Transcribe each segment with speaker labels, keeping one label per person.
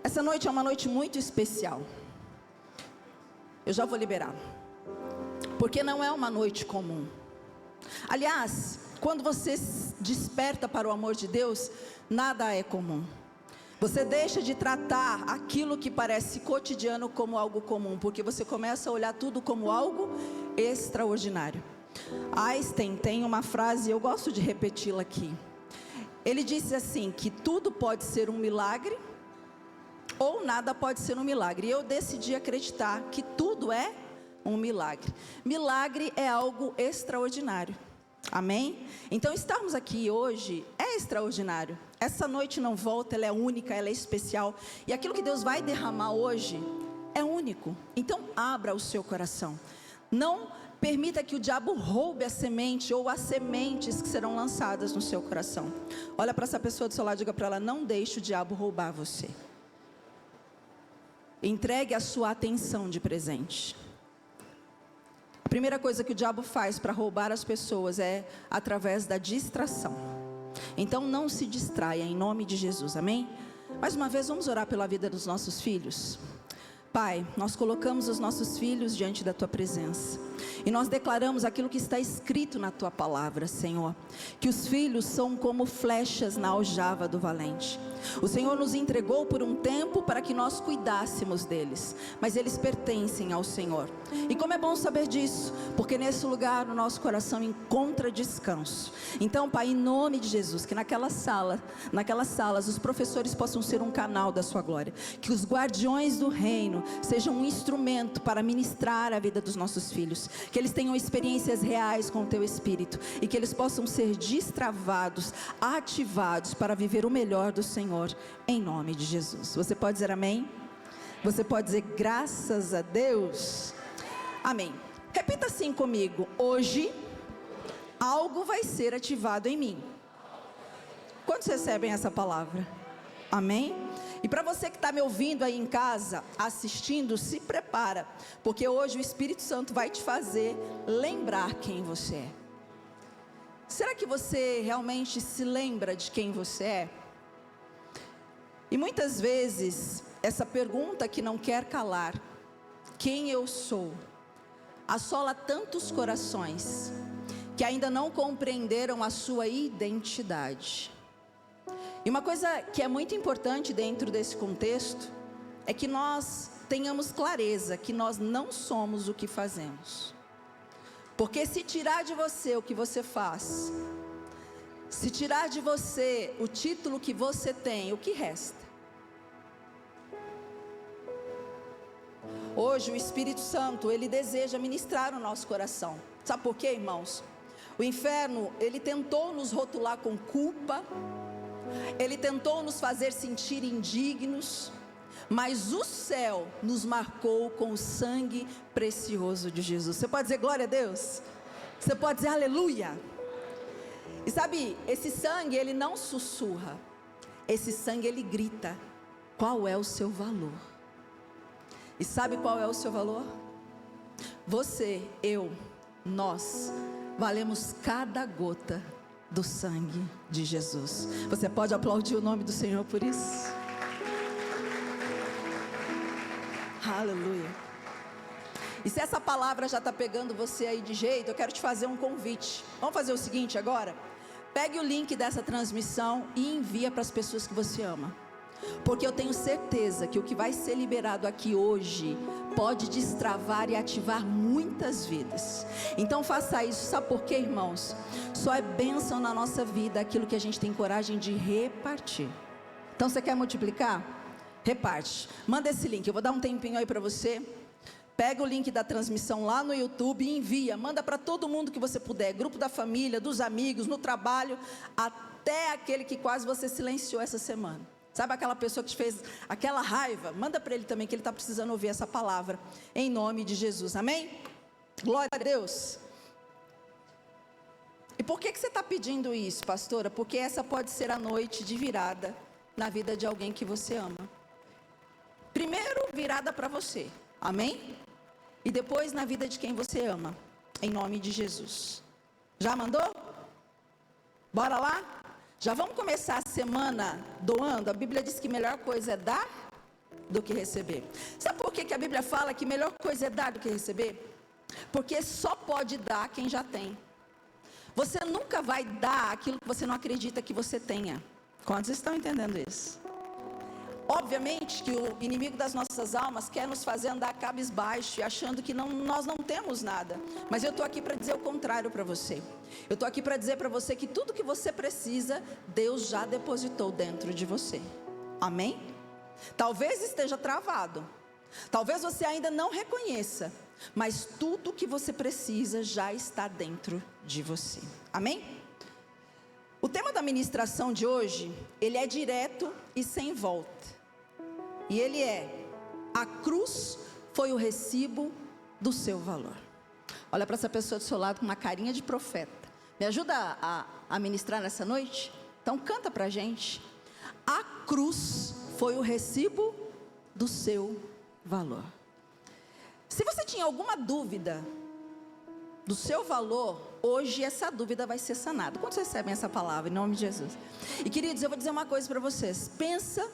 Speaker 1: Essa noite é uma noite muito especial. Eu já vou liberar, porque não é uma noite comum. Aliás, quando você desperta para o amor de Deus, nada é comum. Você deixa de tratar aquilo que parece cotidiano como algo comum, porque você começa a olhar tudo como algo extraordinário. Einstein tem uma frase, eu gosto de repeti-la aqui. Ele disse assim, que tudo pode ser um milagre, ou nada pode ser um milagre. E eu decidi acreditar que tudo é um milagre. Milagre é algo extraordinário. Amém? Então estarmos aqui hoje é extraordinário. Essa noite não volta, ela é única, ela é especial. E aquilo que Deus vai derramar hoje é único. Então abra o seu coração. Não permita que o diabo roube a semente ou as sementes que serão lançadas no seu coração. Olha para essa pessoa do seu lado e diga para ela: não deixe o diabo roubar você. Entregue a sua atenção de presente. A primeira coisa que o diabo faz para roubar as pessoas é através da distração. Então não se distraia em nome de Jesus, amém? Mais uma vez vamos orar pela vida dos nossos filhos. Pai, nós colocamos os nossos filhos diante da Tua presença. E nós declaramos aquilo que está escrito na Tua palavra, Senhor. Que os filhos são como flechas na aljava do valente. O Senhor nos entregou por um tempo para que nós cuidássemos deles. Mas eles pertencem ao Senhor. E como é bom saber disso, porque nesse lugar o nosso coração encontra descanso. Então, Pai, em nome de Jesus, que naquelas salas os professores possam ser um canal da Sua glória. Que os guardiões do reino sejam um instrumento para ministrar a vida dos nossos filhos. Que eles tenham experiências reais com o Teu Espírito. E que eles possam ser destravados, ativados para viver o melhor do Senhor. Em nome de Jesus. Você pode dizer amém? Você pode dizer graças a Deus? Amém. Repita assim comigo: hoje algo vai ser ativado em mim. Quantos recebem essa palavra? Amém? E para você que está me ouvindo aí em casa, assistindo, se prepara, porque hoje o Espírito Santo vai te fazer lembrar quem você é. Será que você realmente se lembra de quem você é? E muitas vezes, essa pergunta que não quer calar, quem eu sou, assola tantos corações, que ainda não compreenderam a sua identidade. E uma coisa que é muito importante dentro desse contexto, é que nós tenhamos clareza, que nós não somos o que fazemos. Porque se tirar de você o que você faz, se tirar de você o título que você tem, o que resta? Hoje o Espírito Santo, ele deseja ministrar o nosso coração. Sabe por quê, irmãos? O inferno, ele tentou nos rotular com culpa, ele tentou nos fazer sentir indignos, mas o céu nos marcou com o sangue precioso de Jesus. Você pode dizer glória a Deus? Você pode dizer aleluia? E sabe, esse sangue, ele não sussurra. Esse sangue, ele grita. Qual é o seu valor? E sabe qual é o seu valor? Você, eu, nós, valemos cada gota do sangue de Jesus. Você pode aplaudir o nome do Senhor por isso? Aleluia. E se essa palavra já está pegando você aí de jeito, eu quero te fazer um convite. Vamos fazer o seguinte agora? Pegue o link dessa transmissão e envia para as pessoas que você ama. Porque eu tenho certeza que o que vai ser liberado aqui hoje pode destravar e ativar muitas vidas. Então faça isso. Sabe por quê, irmãos? Só é bênção na nossa vida aquilo que a gente tem coragem de repartir. Então você quer multiplicar? Reparte. Manda esse link. Eu vou dar um tempinho aí para você. Pega o link da transmissão lá no YouTube e envia. Manda para todo mundo que você puder. Grupo da família, dos amigos, no trabalho. Até aquele que quase você silenciou essa semana. Sabe aquela pessoa que te fez aquela raiva? Manda para ele também, que ele está precisando ouvir essa palavra. Em nome de Jesus, amém? Glória a Deus. E por que você está pedindo isso, pastora? Porque essa pode ser a noite de virada na vida de alguém que você ama. Primeiro, virada para você, amém? E depois na vida de quem você ama, em nome de Jesus. Já mandou? Bora lá? Já vamos começar a semana doando. A Bíblia diz que a melhor coisa é dar do que receber. Sabe por que a Bíblia fala que melhor coisa é dar do que receber? Porque só pode dar quem já tem. Você nunca vai dar aquilo que você não acredita que você tenha. Quantos estão entendendo isso? Obviamente que o inimigo das nossas almas quer nos fazer andar cabisbaixo e achando que nós não temos nada. Mas eu estou aqui para dizer o contrário para você. Eu estou aqui para dizer para você que tudo que você precisa, Deus já depositou dentro de você. Amém? Talvez esteja travado. Talvez você ainda não reconheça. Mas tudo que você precisa já está dentro de você. Amém? O tema da ministração de hoje, ele é direto e sem volta. E ele é: a cruz foi o recibo do seu valor. Olha para essa pessoa do seu lado com uma carinha de profeta. Me ajuda a ministrar nessa noite? Então canta para a gente. A cruz foi o recibo do seu valor. Se você tinha alguma dúvida do seu valor, hoje essa dúvida vai ser sanada. Quantos recebem essa palavra em nome de Jesus? E queridos, eu vou dizer uma coisa para vocês. Pensa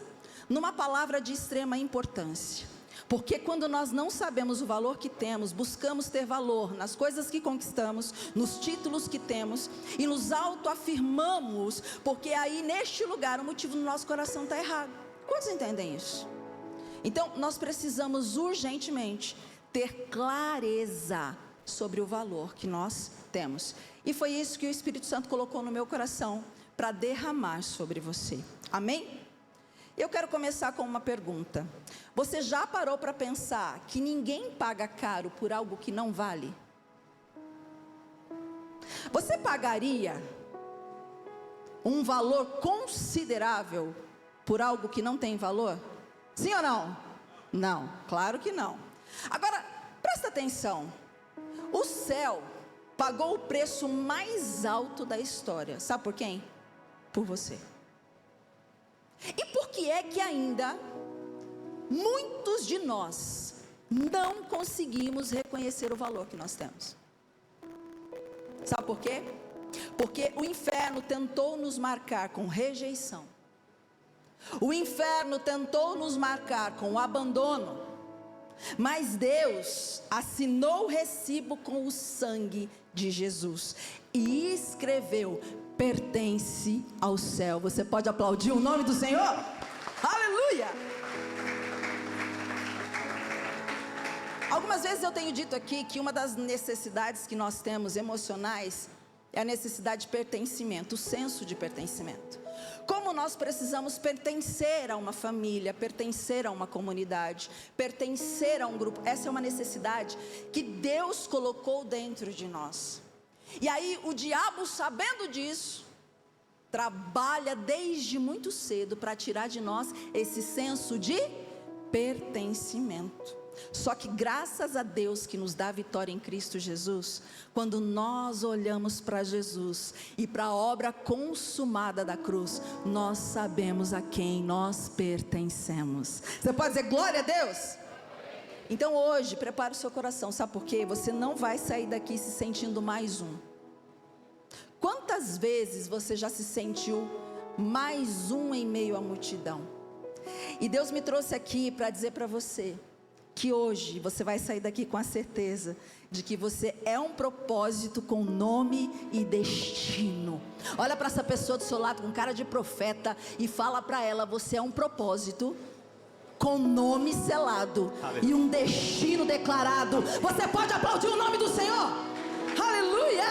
Speaker 1: numa palavra de extrema importância. Porque quando nós não sabemos o valor que temos, buscamos ter valor nas coisas que conquistamos, nos títulos que temos, e nos autoafirmamos, porque aí neste lugar o motivo do nosso coração está errado. Quantos entendem isso? Então nós precisamos urgentemente ter clareza sobre o valor que nós temos. E foi isso que o Espírito Santo colocou no meu coração para derramar sobre você. Amém? Eu quero começar com uma pergunta. Você já parou para pensar que ninguém paga caro por algo que não vale? Você pagaria um valor considerável por algo que não tem valor? Sim ou não? Não, claro que não. Agora, presta atenção. O céu pagou o preço mais alto da história. Sabe por quem? Por você. E por que é que ainda muitos de nós não conseguimos reconhecer o valor que nós temos? Sabe por quê? Porque o inferno tentou nos marcar com rejeição. O inferno tentou nos marcar com o abandono. Mas Deus assinou o recibo com o sangue de Jesus e escreveu: pertence ao céu. Você pode aplaudir o nome do Senhor? Aleluia! Algumas vezes eu tenho dito aqui que uma das necessidades que nós temos emocionais é a necessidade de pertencimento, o senso de pertencimento. Como nós precisamos pertencer a uma família, pertencer a uma comunidade, pertencer a um grupo. Essa é uma necessidade que Deus colocou dentro de nós. E aí o diabo, sabendo disso, trabalha desde muito cedo para tirar de nós esse senso de pertencimento. Só que graças a Deus que nos dá a vitória em Cristo Jesus, quando nós olhamos para Jesus e para a obra consumada da cruz, nós sabemos a quem nós pertencemos. Você pode dizer glória a Deus? Então hoje, prepare o seu coração, sabe por quê? Você não vai sair daqui se sentindo mais um. Quantas vezes você já se sentiu mais um em meio à multidão? E Deus me trouxe aqui para dizer para você que hoje você vai sair daqui com a certeza de que você é um propósito com nome e destino. Olha para essa pessoa do seu lado com cara de profeta e fala para ela: você é um propósito com nome selado e um destino declarado. Você pode aplaudir o nome do Senhor? Aleluia!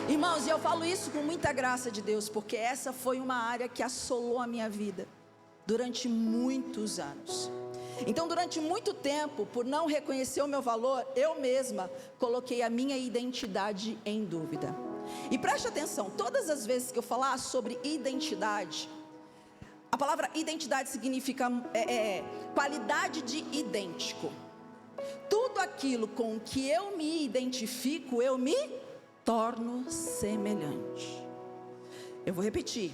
Speaker 1: Irmãos, e eu falo isso com muita graça de Deus, porque essa foi uma área que assolou a minha vida durante muitos anos. Então, durante muito tempo, por não reconhecer o meu valor, eu mesma coloquei a minha identidade em dúvida. E preste atenção, todas as vezes que eu falar sobre identidade, a palavra identidade significa qualidade de idêntico. Tudo aquilo com que eu me identifico, eu me torno semelhante. Eu vou repetir.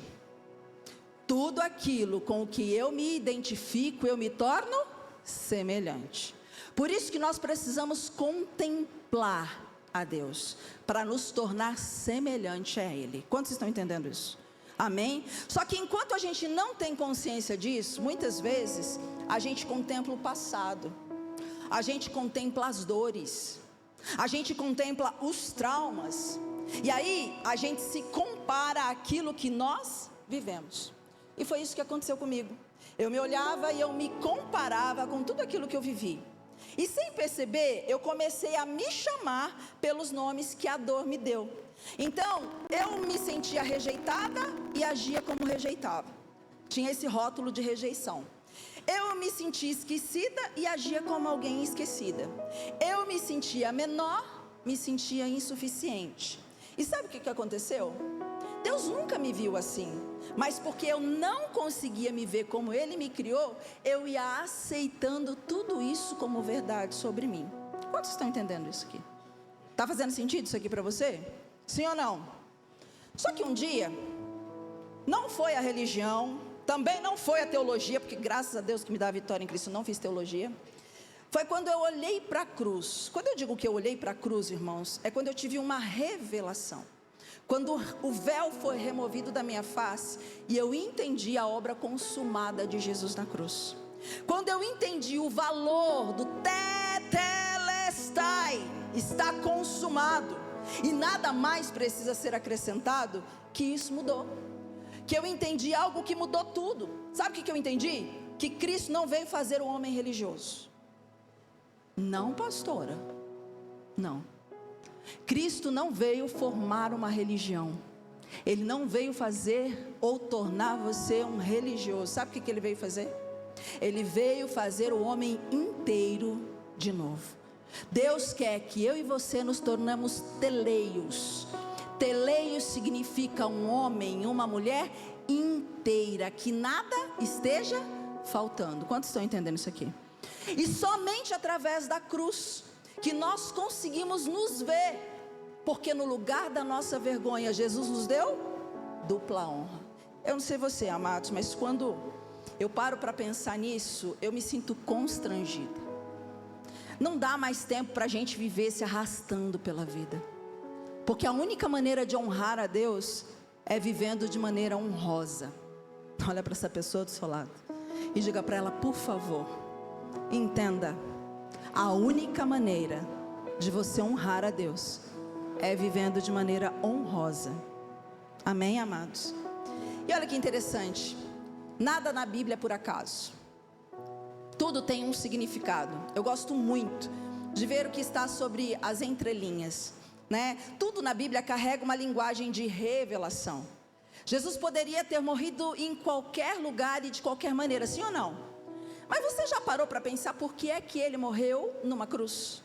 Speaker 1: Tudo aquilo com o que eu me identifico, eu me torno semelhante. Por isso que nós precisamos contemplar a Deus, para nos tornar semelhante a Ele. Quantos estão entendendo isso? Amém? Só que enquanto a gente não tem consciência disso, muitas vezes a gente contempla o passado, a gente contempla as dores, a gente contempla os traumas, e aí a gente se compara àquilo que nós vivemos. E foi isso que aconteceu comigo. Eu me olhava e eu me comparava com tudo aquilo que eu vivi. E sem perceber, eu comecei a me chamar pelos nomes que a dor me deu. Então, eu me sentia rejeitada e agia como rejeitava. Tinha esse rótulo de rejeição. Eu me sentia esquecida e agia como alguém esquecida. Eu me sentia menor, me sentia insuficiente. E sabe o que aconteceu? Deus nunca me viu assim, mas porque eu não conseguia me ver como Ele me criou, eu ia aceitando tudo isso como verdade sobre mim. Quantos estão entendendo isso aqui? Está fazendo sentido isso aqui para você? Sim ou não? Só que um dia, não foi a religião, também não foi a teologia, porque graças a Deus que me dá a vitória em Cristo, não fiz teologia. Foi quando eu olhei para a cruz. Quando eu digo que eu olhei para a cruz, irmãos, é quando eu tive uma revelação. Quando o véu foi removido da minha face e eu entendi a obra consumada de Jesus na cruz. Quando eu entendi o valor do tetelestai, está consumado, e nada mais precisa ser acrescentado, que isso mudou. Que eu entendi algo que mudou tudo. Sabe o que eu entendi? Que Cristo não veio fazer o homem religioso. Não, pastora. Não. Cristo não veio formar uma religião. Ele não veio fazer ou tornar você um religioso. Sabe o que ele veio fazer? Ele veio fazer o homem inteiro de novo. Deus quer que eu e você nos tornamos teleios. Teleios significa um homem, uma mulher inteira, que nada esteja faltando. Quantos estão entendendo isso aqui? E somente através da cruz que nós conseguimos nos ver, porque no lugar da nossa vergonha, Jesus nos deu dupla honra. Eu não sei você, amados, mas quando eu paro para pensar nisso, eu me sinto constrangida. Não dá mais tempo para a gente viver se arrastando pela vida, porque a única maneira de honrar a Deus é vivendo de maneira honrosa. Olha para essa pessoa do seu lado e diga para ela: por favor, entenda, a única maneira de você honrar a Deus é vivendo de maneira honrosa. Amém, amados? E olha que interessante, nada na Bíblia é por acaso. Tudo tem um significado. Eu gosto muito de ver o que está sobre as entrelinhas, né? Tudo na Bíblia carrega uma linguagem de revelação. Jesus poderia ter morrido em qualquer lugar e de qualquer maneira, sim ou não? Mas você já parou para pensar por que é que ele morreu numa cruz?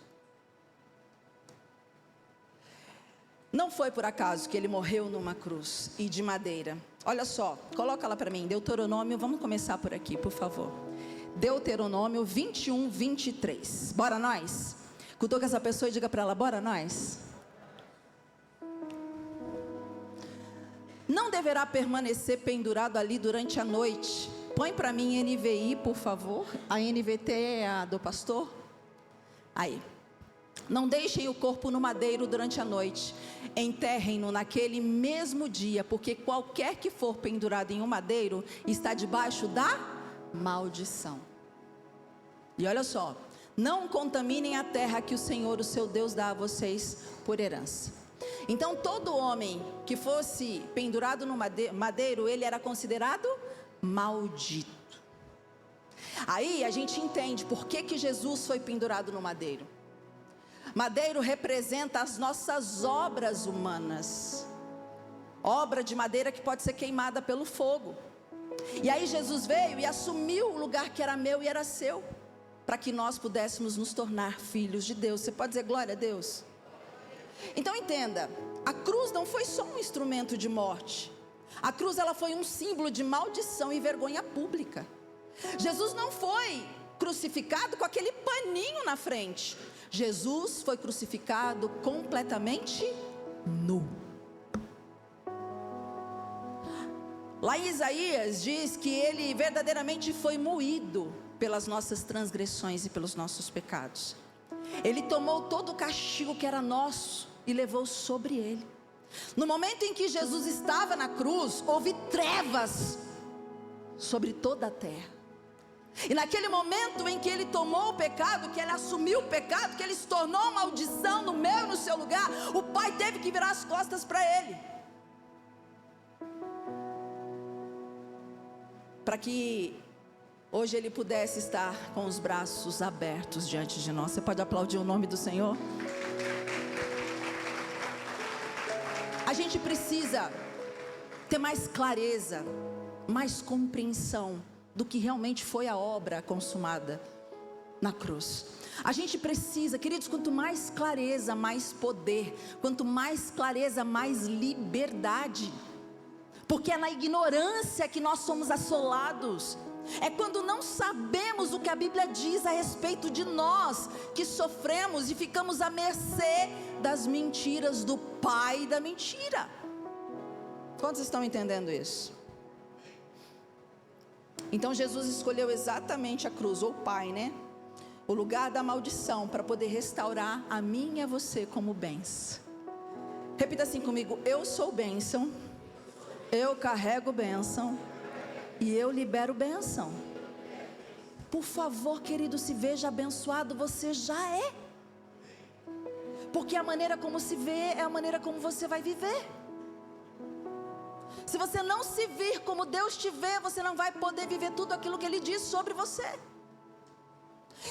Speaker 1: Não foi por acaso que ele morreu numa cruz e de madeira. Olha só, coloca lá para mim, Deuteronômio, vamos começar por aqui, por favor. Deuteronômio 21, 23. Bora nós? Cutuca essa pessoa e diga para ela: bora nós? Não deverá permanecer pendurado ali durante a noite. Põe para mim NVI, por favor. A NVT é a do pastor? Aí. Não deixem o corpo no madeiro durante a noite. Enterrem-no naquele mesmo dia, porque qualquer que for pendurado em um madeiro está debaixo da maldição. E olha só: não contaminem a terra que o Senhor, o seu Deus, dá a vocês por herança. Então todo homem que fosse pendurado no madeiro, ele era considerado maldito. Aí a gente entende por que Jesus foi pendurado no madeiro. Madeiro representa as nossas obras humanas, obra de madeira que pode ser queimada pelo fogo. E aí Jesus veio e assumiu o lugar que era meu e era seu, para que nós pudéssemos nos tornar filhos de Deus. Você pode dizer glória a Deus? Então entenda, a cruz não foi só um instrumento de morte. A cruz, ela foi um símbolo de maldição e vergonha pública. Jesus não foi crucificado com aquele paninho na frente. Jesus foi crucificado completamente nu. Lá em Isaías diz que ele verdadeiramente foi moído pelas nossas transgressões e pelos nossos pecados. Ele tomou todo o castigo que era nosso e levou sobre ele. No momento em que Jesus estava na cruz, houve trevas sobre toda a terra. E naquele momento em que ele tomou o pecado, que ele assumiu o pecado, que ele se tornou maldição no meu e no seu lugar, o Pai teve que virar as costas para ele, para que hoje ele pudesse estar com os braços abertos diante de nós. Você pode aplaudir o nome do Senhor? A gente precisa ter mais clareza, mais compreensão do que realmente foi a obra consumada na cruz. A gente precisa, queridos, quanto mais clareza, mais poder. Quanto mais clareza, mais liberdade. Porque é na ignorância que nós somos assolados. É quando não sabemos o que a Bíblia diz a respeito de nós, que sofremos e ficamos à mercê das mentiras do pai da mentira. Quantos estão entendendo isso? Então Jesus escolheu exatamente a cruz, ou o Pai, né? O lugar da maldição, para poder restaurar a mim e a você como bens. Repita assim comigo: eu sou bênção, eu carrego bênção e eu libero bênção. Por favor, querido, se veja abençoado, você já é. Porque a maneira como se vê é a maneira como você vai viver. Se você não se vir como Deus te vê, você não vai poder viver tudo aquilo que Ele diz sobre você.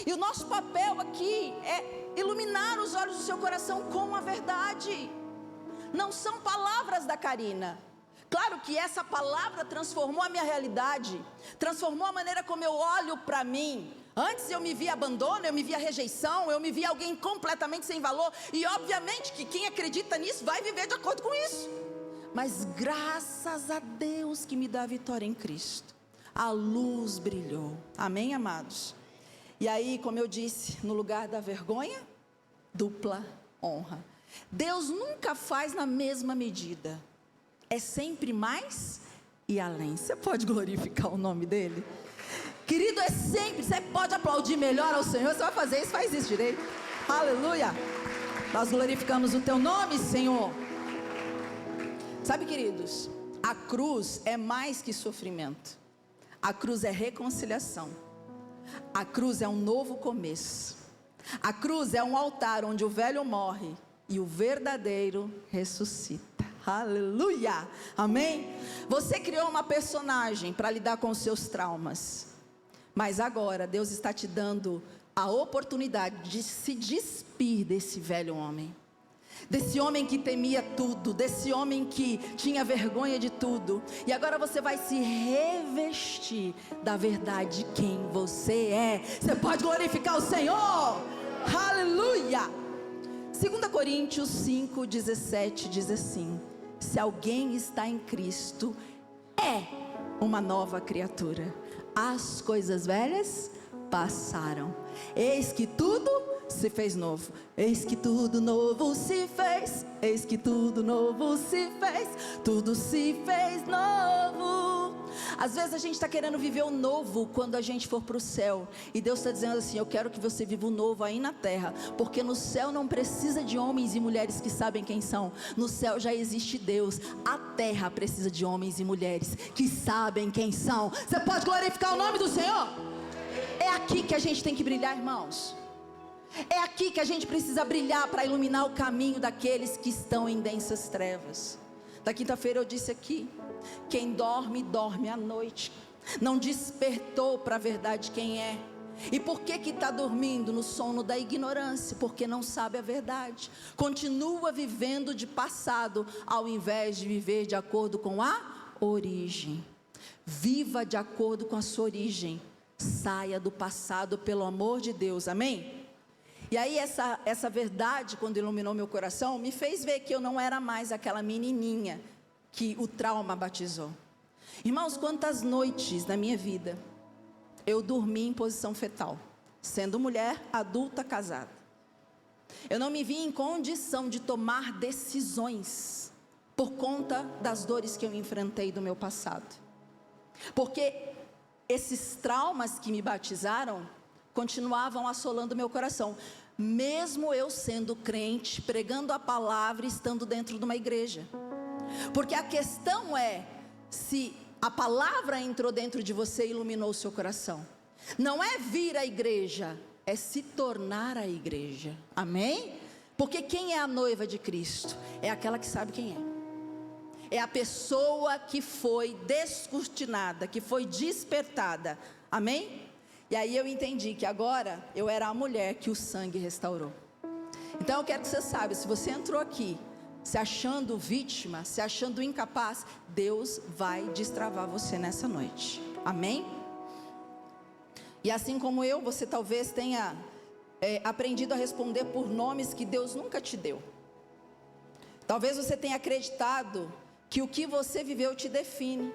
Speaker 1: E o nosso papel aqui é iluminar os olhos do seu coração com a verdade. Não são palavras da Karina. Claro que essa palavra transformou a minha realidade, transformou a maneira como eu olho para mim. Antes eu me via abandono, eu me via rejeição, eu me via alguém completamente sem valor. E obviamente que quem acredita nisso vai viver de acordo com isso. Mas graças a Deus que me dá a vitória em Cristo, a luz brilhou. Amém, amados? E aí, como eu disse, no lugar da vergonha, dupla honra. Deus nunca faz na mesma medida. É sempre mais e além. Você pode glorificar o nome dele? Querido, é sempre. Você pode aplaudir melhor ao Senhor. Você vai fazer isso, faz isso direito. Aleluia. Nós glorificamos o teu nome, Senhor. Sabe, queridos, a cruz é mais que sofrimento. A cruz é reconciliação. A cruz é um novo começo. A cruz é um altar onde o velho morre e o verdadeiro ressuscita. Aleluia, amém? Você criou uma personagem para lidar com os seus traumas, mas agora Deus está te dando a oportunidade de se despir desse velho homem, desse homem que temia tudo, desse homem que tinha vergonha de tudo. E agora você vai se revestir da verdade de quem você é. Você pode glorificar o Senhor. Aleluia. 2 Coríntios 5:17 diz assim: se alguém está em Cristo, é uma nova criatura. As coisas velhas passaram, eis que tudo se fez novo. Eis que tudo novo se fez. Eis que tudo novo se fez. Tudo se fez novo. Às vezes a gente está querendo viver o novo quando a gente for para o céu. E Deus está dizendo assim: eu quero que você viva o novo aí na terra. Porque no céu não precisa de homens e mulheres que sabem quem são. No céu já existe Deus. A terra precisa de homens e mulheres que sabem quem são. Você pode glorificar o nome do Senhor? É aqui que a gente tem que brilhar, irmãos. É aqui que a gente precisa brilhar para iluminar o caminho daqueles que estão em densas trevas. Da quinta-feira eu disse aqui: quem dorme, dorme à noite. Não despertou para a verdade quem é. E por que está dormindo no sono da ignorância? Porque não sabe a verdade. Continua vivendo de passado, ao invés de viver de acordo com a origem. Viva de acordo com a sua origem. Saia do passado pelo amor de Deus, amém? E aí essa verdade, quando iluminou meu coração, me fez ver que eu não era mais aquela menininha que o trauma batizou. Irmãos, quantas noites na minha vida eu dormi em posição fetal, sendo mulher adulta casada. Eu não me vi em condição de tomar decisões por conta das dores que eu enfrentei do meu passado. Porque esses traumas que me batizaram continuavam assolando meu coração. mesmo eu sendo crente, pregando a palavra, estando dentro de uma igreja. Porque a questão é se a palavra entrou dentro de você e iluminou o seu coração. Não é vir à igreja, é se tornar a igreja. Amém? Porque quem é a noiva de Cristo? É aquela que sabe quem é. É a pessoa que foi descortinada, que foi despertada. Amém? E aí eu entendi que agora eu era a mulher que o sangue restaurou. Então eu quero que você saiba, se você entrou aqui se achando vítima, se achando incapaz, Deus vai destravar você nessa noite. Amém? E assim como eu, você talvez tenha aprendido a responder por nomes que Deus nunca te deu. Talvez você tenha acreditado que o que você viveu te define.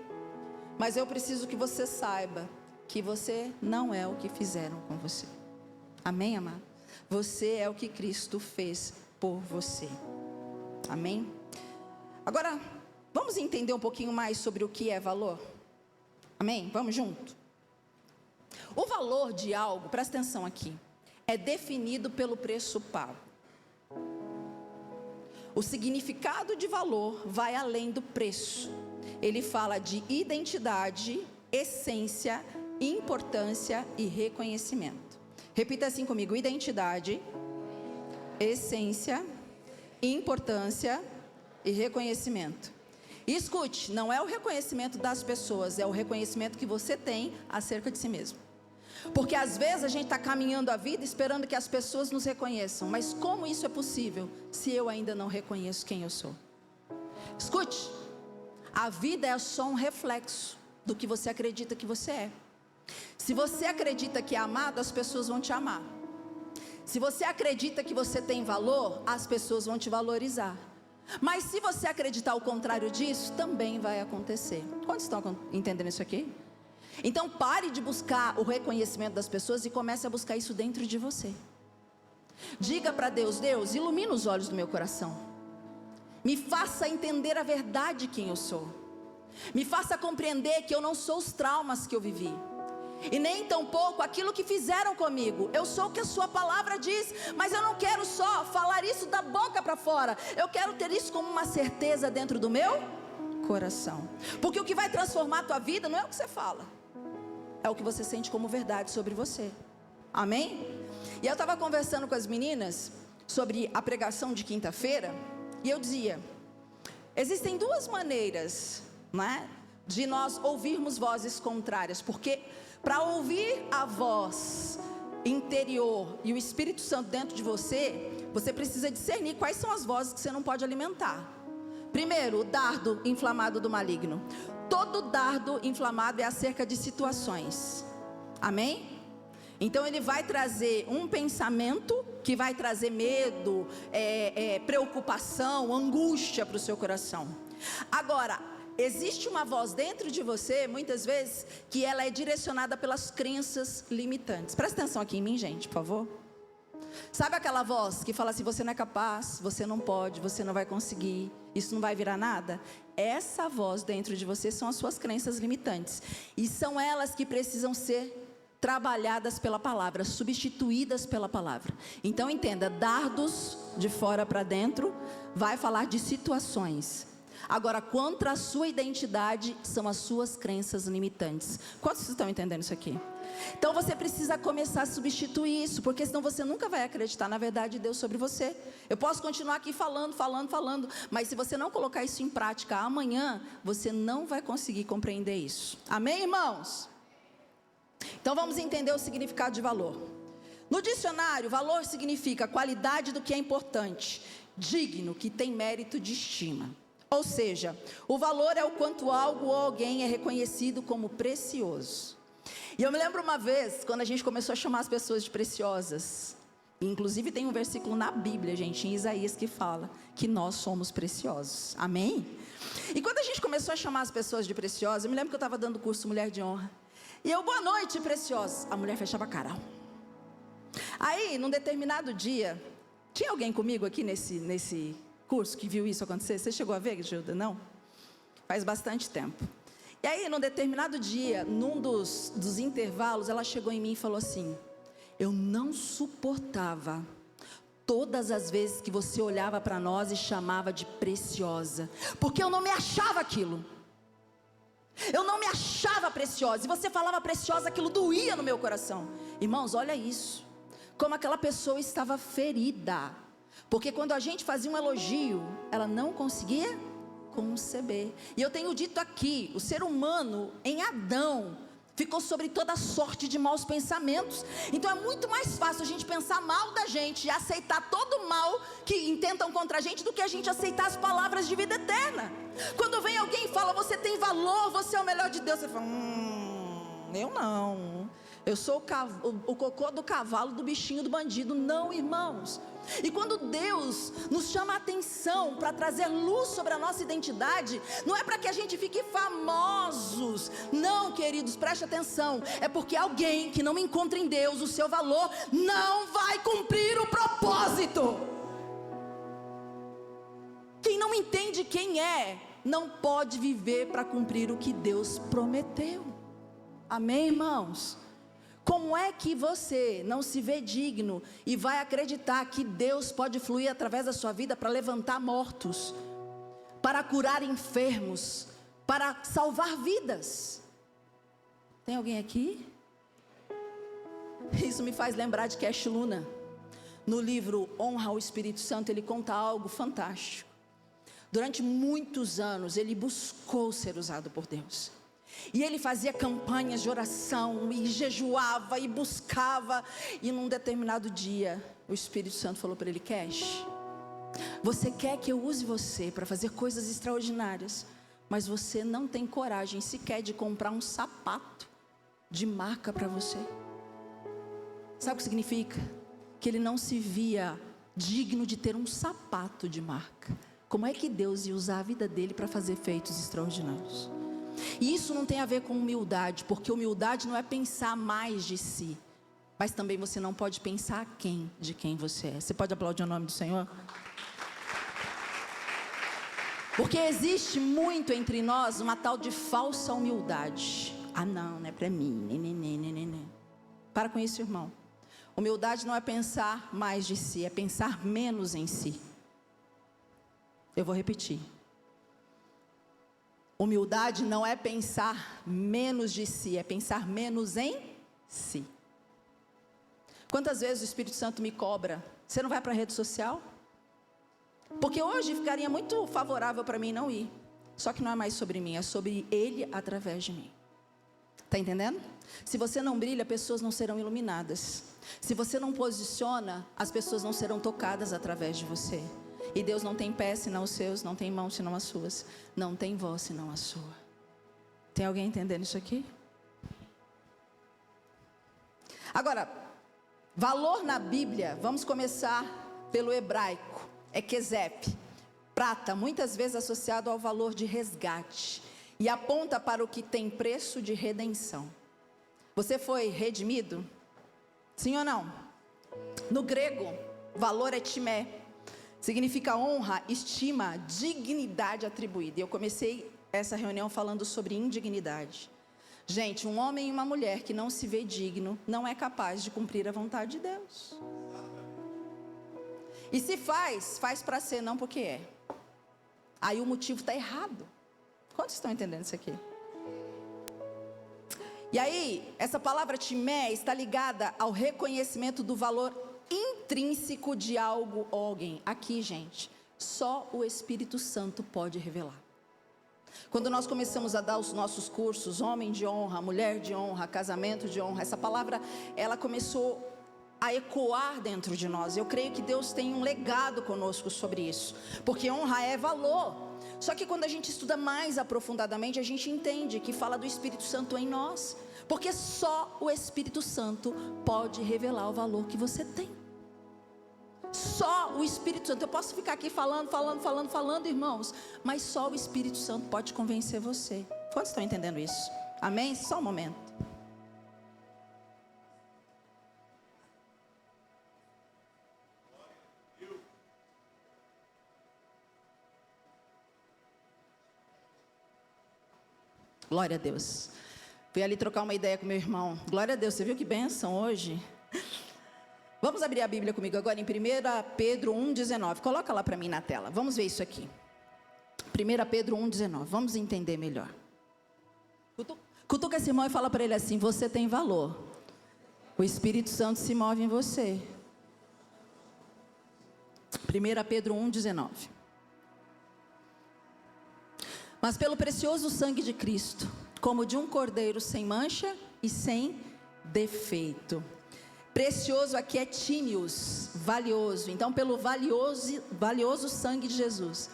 Speaker 1: Mas eu preciso que você saiba que você não é o que fizeram com você. Amém, amado? Você é o que Cristo fez por você. Amém? Agora, vamos entender um pouquinho mais sobre o que é valor? Amém? Vamos junto? O valor de algo, presta atenção aqui, é definido pelo preço pago. O significado de valor vai além do preço. Ele fala de identidade, essência, importância e reconhecimento. Repita assim comigo: identidade, essência, importância e reconhecimento. E escute, não é o reconhecimento das pessoas, é o reconhecimento que você tem acerca de si mesmo. Porque às vezes a gente está caminhando a vida esperando que as pessoas nos reconheçam. Mas como isso é possível se eu ainda não reconheço quem eu sou? Escute, a vida é só um reflexo do que você acredita que você é. Se você acredita que é amado, as pessoas vão te amar. Se você acredita que você tem valor, as pessoas vão te valorizar. Mas se você acreditar o contrário disso, também vai acontecer. Quantos estão entendendo isso aqui? Então pare de buscar o reconhecimento das pessoas e comece a buscar isso dentro de você. Diga para Deus: Deus, ilumina os olhos do meu coração. Me faça entender a verdade de quem eu sou. Me faça compreender que eu não sou os traumas que eu vivi, e nem tampouco aquilo que fizeram comigo. Eu sou o que a sua palavra diz, mas eu não quero só falar isso da boca para fora. Eu quero ter isso como uma certeza dentro do meu coração. Porque o que vai transformar a tua vida não é o que você fala, é o que você sente como verdade sobre você. Amém? E eu estava conversando com as meninas sobre a pregação de quinta-feira, e eu dizia: existem duas maneiras, né, de nós ouvirmos vozes contrárias. Porque para ouvir a voz interior e o Espírito Santo dentro de você, você precisa discernir quais são as vozes que você não pode alimentar. Primeiro, o dardo inflamado do maligno. Todo dardo inflamado é acerca de situações. Amém? Então ele vai trazer um pensamento que vai trazer medo, preocupação, angústia para o seu coração. Agora, existe uma voz dentro de você, muitas vezes, que ela é direcionada pelas crenças limitantes. Presta atenção aqui em mim, gente, por favor. Sabe aquela voz que fala assim: você não é capaz, você não pode, você não vai conseguir, isso não vai virar nada? Essa voz dentro de você são as suas crenças limitantes. E são elas que precisam ser trabalhadas pela palavra, substituídas pela palavra. Então entenda, dardos de fora para dentro vai falar de situações. Agora, contra a sua identidade são as suas crenças limitantes. Quantos estão entendendo isso aqui? Então você precisa começar a substituir isso, porque senão você nunca vai acreditar na verdade de Deus sobre você. Eu posso continuar aqui falando, mas se você não colocar isso em prática amanhã, você não vai conseguir compreender isso. Amém, irmãos? Então vamos entender o significado de valor. No dicionário, valor significa qualidade do que é importante, digno, que tem mérito de estima. Ou seja, o valor é o quanto algo ou alguém é reconhecido como precioso. E eu me lembro uma vez, quando a gente começou a chamar as pessoas de preciosas. Inclusive tem um versículo na Bíblia, gente, em Isaías, que fala que nós somos preciosos. Amém? E quando a gente começou a chamar as pessoas de preciosas, eu me lembro que eu estava dando curso Mulher de Honra. E eu: boa noite, preciosos. A mulher fechava a cara. Aí, num determinado dia, tinha alguém comigo aqui nesse curso que viu isso acontecer? Você chegou a ver, Gilda? Não? Faz bastante tempo. E aí, num determinado dia, num dos intervalos, ela chegou em mim e falou assim: eu não suportava todas as vezes que você olhava para nós e chamava de preciosa, porque eu não me achava aquilo. Eu não me achava preciosa, e você falava preciosa, aquilo doía no meu coração. Irmãos, olha isso, como aquela pessoa estava ferida, porque quando a gente fazia um elogio, ela não conseguia conceber. E eu tenho dito aqui, o ser humano em Adão ficou sobre toda sorte de maus pensamentos. Então é muito mais fácil a gente pensar mal da gente e aceitar todo o mal que intentam contra a gente, do que a gente aceitar as palavras de vida eterna. Quando vem alguém e fala, você tem valor, você é o melhor de Deus, você fala, eu não, eu sou o cocô do cavalo, do bichinho, do bandido. Não, irmãos. E quando Deus nos chama a atenção para trazer luz sobre a nossa identidade, não é para que a gente fique famosos. Não, queridos, preste atenção. É porque alguém que não encontra em Deus o seu valor não vai cumprir o propósito. Quem não entende quem é, não pode viver para cumprir o que Deus prometeu. Amém, irmãos? Como é que você não se vê digno e vai acreditar que Deus pode fluir através da sua vida para levantar mortos, para curar enfermos, para salvar vidas? Tem alguém aqui? Isso me faz lembrar de Cash Luna. No livro Honra ao Espírito Santo, ele conta algo fantástico. Durante muitos anos ele buscou ser usado por Deus. E ele fazia campanhas de oração, e jejuava, e buscava. E num determinado dia, o Espírito Santo falou para ele, Cash, você quer que eu use você para fazer coisas extraordinárias, mas você não tem coragem sequer de comprar um sapato de marca para você. Sabe o que significa? Que ele não se via digno de ter um sapato de marca. Como é que Deus ia usar a vida dele para fazer feitos extraordinários? E isso não tem a ver com humildade, porque humildade não é pensar mais de si, mas também você não pode pensar aquém de quem você é. Você pode aplaudir o nome do Senhor? Porque existe muito entre nós uma tal de falsa humildade. Não é para mim, nenê. Para com isso, irmão. Humildade não é pensar mais de si, é pensar menos em si. Eu vou repetir. Humildade não é pensar menos de si, é pensar menos em si. Quantas vezes o Espírito Santo me cobra, você não vai para a rede social? Porque hoje ficaria muito favorável para mim não ir. Só que não é mais sobre mim, é sobre Ele através de mim. Está entendendo? Se você não brilha, pessoas não serão iluminadas. Se você não posiciona, as pessoas não serão tocadas através de você. E Deus não tem pés senão os seus, não tem mãos senão as suas, não tem voz senão a sua. Tem alguém entendendo isso aqui? Agora, valor na Bíblia, vamos começar pelo hebraico, é kesep, prata, muitas vezes associado ao valor de resgate, e aponta para o que tem preço de redenção. Você foi redimido? Sim ou não? No grego, valor é timé. Significa honra, estima, dignidade atribuída. E eu comecei essa reunião falando sobre indignidade. Gente, um homem e uma mulher que não se vê digno, não é capaz de cumprir a vontade de Deus. E se faz para ser, não porque é. Aí o motivo está errado. Quantos estão entendendo isso aqui? E aí, essa palavra timé está ligada ao reconhecimento do valor intrínseco de algo ou alguém. Aqui, gente, só o Espírito Santo pode revelar. Quando nós começamos a dar os nossos cursos, homem de honra, mulher de honra, casamento de honra, essa palavra, ela começou a ecoar dentro de nós. Eu creio que Deus tem um legado conosco sobre isso, porque honra é valor. Só que quando a gente estuda mais aprofundadamente, a gente entende que fala do Espírito Santo em nós, porque só o Espírito Santo pode revelar o valor que você tem. Só o Espírito Santo. Eu posso ficar aqui falando, irmãos, mas só o Espírito Santo pode convencer você. Quantos estão entendendo isso? Amém? Só um momento. Glória a Deus. Fui ali trocar uma ideia com meu irmão. Glória a Deus, você viu que bênção hoje? Vamos abrir a Bíblia comigo agora em 1 Pedro 1,19. Coloca lá para mim na tela. Vamos ver isso aqui. 1 Pedro 1,19. Vamos entender melhor. Cutuca esse irmão e fala para ele assim: você tem valor. O Espírito Santo se move em você. 1 Pedro 1,19. Mas pelo precioso sangue de Cristo, como de um cordeiro sem mancha e sem defeito. Precioso aqui é tímios, valioso. Então, pelo valioso sangue de Jesus,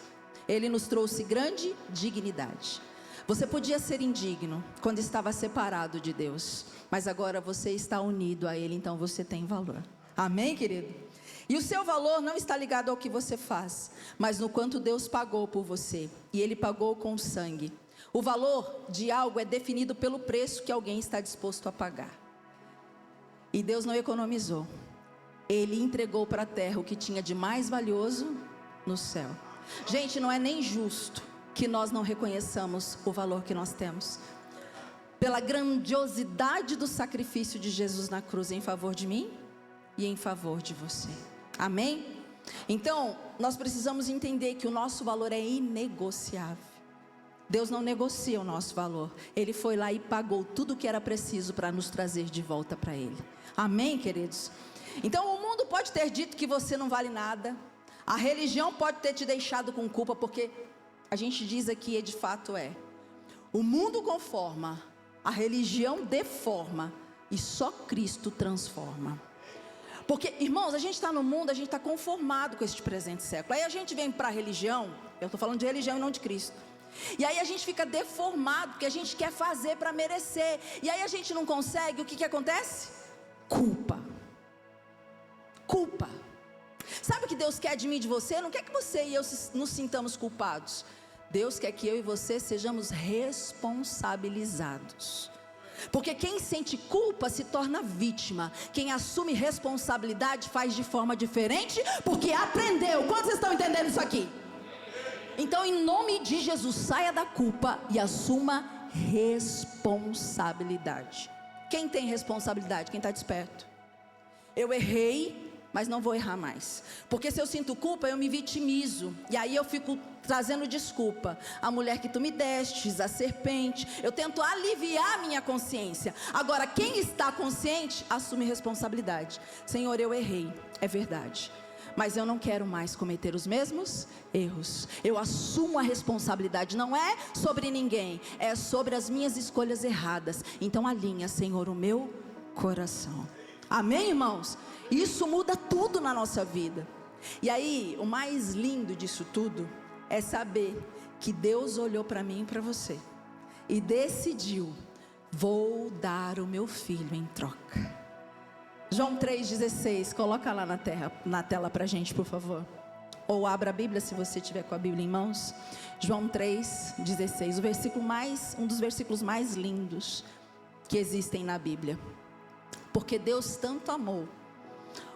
Speaker 1: Ele nos trouxe grande dignidade. Você podia ser indigno quando estava separado de Deus, mas agora você está unido a Ele, então você tem valor. Amém, querido? E o seu valor não está ligado ao que você faz, mas no quanto Deus pagou por você. E Ele pagou com sangue. O valor de algo é definido pelo preço que alguém está disposto a pagar. E Deus não economizou. Ele entregou para a terra o que tinha de mais valioso no céu. Gente, não é nem justo que nós não reconheçamos o valor que nós temos. Pela grandiosidade do sacrifício de Jesus na cruz em favor de mim e em favor de você. Amém? Então, nós precisamos entender que o nosso valor é inegociável. Deus não negocia o nosso valor. Ele foi lá e pagou tudo o que era preciso para nos trazer de volta para Ele. Amém, queridos? Então o mundo pode ter dito que você não vale nada. A religião pode ter te deixado com culpa, porque a gente diz aqui, de fato é. O mundo conforma, a religião deforma e só Cristo transforma. Porque, irmãos, a gente está no mundo, a gente está conformado com este presente século. Aí a gente vem para a religião, eu estou falando de religião e não de Cristo. E aí a gente fica deformado, porque a gente quer fazer para merecer. E aí a gente não consegue, o que acontece? Culpa. Culpa. Sabe o que Deus quer de mim e de você? Não quer que você e eu nos sintamos culpados. Deus quer que eu e você sejamos responsabilizados. Porque quem sente culpa se torna vítima. Quem assume responsabilidade faz de forma diferente, porque aprendeu. Quantos estão entendendo isso aqui? Então, em nome de Jesus, saia da culpa e assuma responsabilidade. Quem tem responsabilidade? Quem está desperto. Eu errei, mas não vou errar mais. Porque se eu sinto culpa, eu me vitimizo. E aí eu fico trazendo desculpa. A mulher que tu me destes, a serpente. Eu tento aliviar a minha consciência. Agora, quem está consciente, assume responsabilidade. Senhor, eu errei, é verdade. Mas eu não quero mais cometer os mesmos erros. Eu assumo a responsabilidade. Não é sobre ninguém, é sobre as minhas escolhas erradas. Então alinha, Senhor, o meu coração. Amém, irmãos? Isso muda tudo na nossa vida. E aí, o mais lindo disso tudo é saber que Deus olhou para mim e para você e decidiu: vou dar o meu filho em troca. João 3,16, coloca lá na tela para a gente, por favor. Ou abra a Bíblia se você tiver com a Bíblia em mãos. João 3,16, um dos versículos mais lindos que existem na Bíblia. Porque Deus tanto amou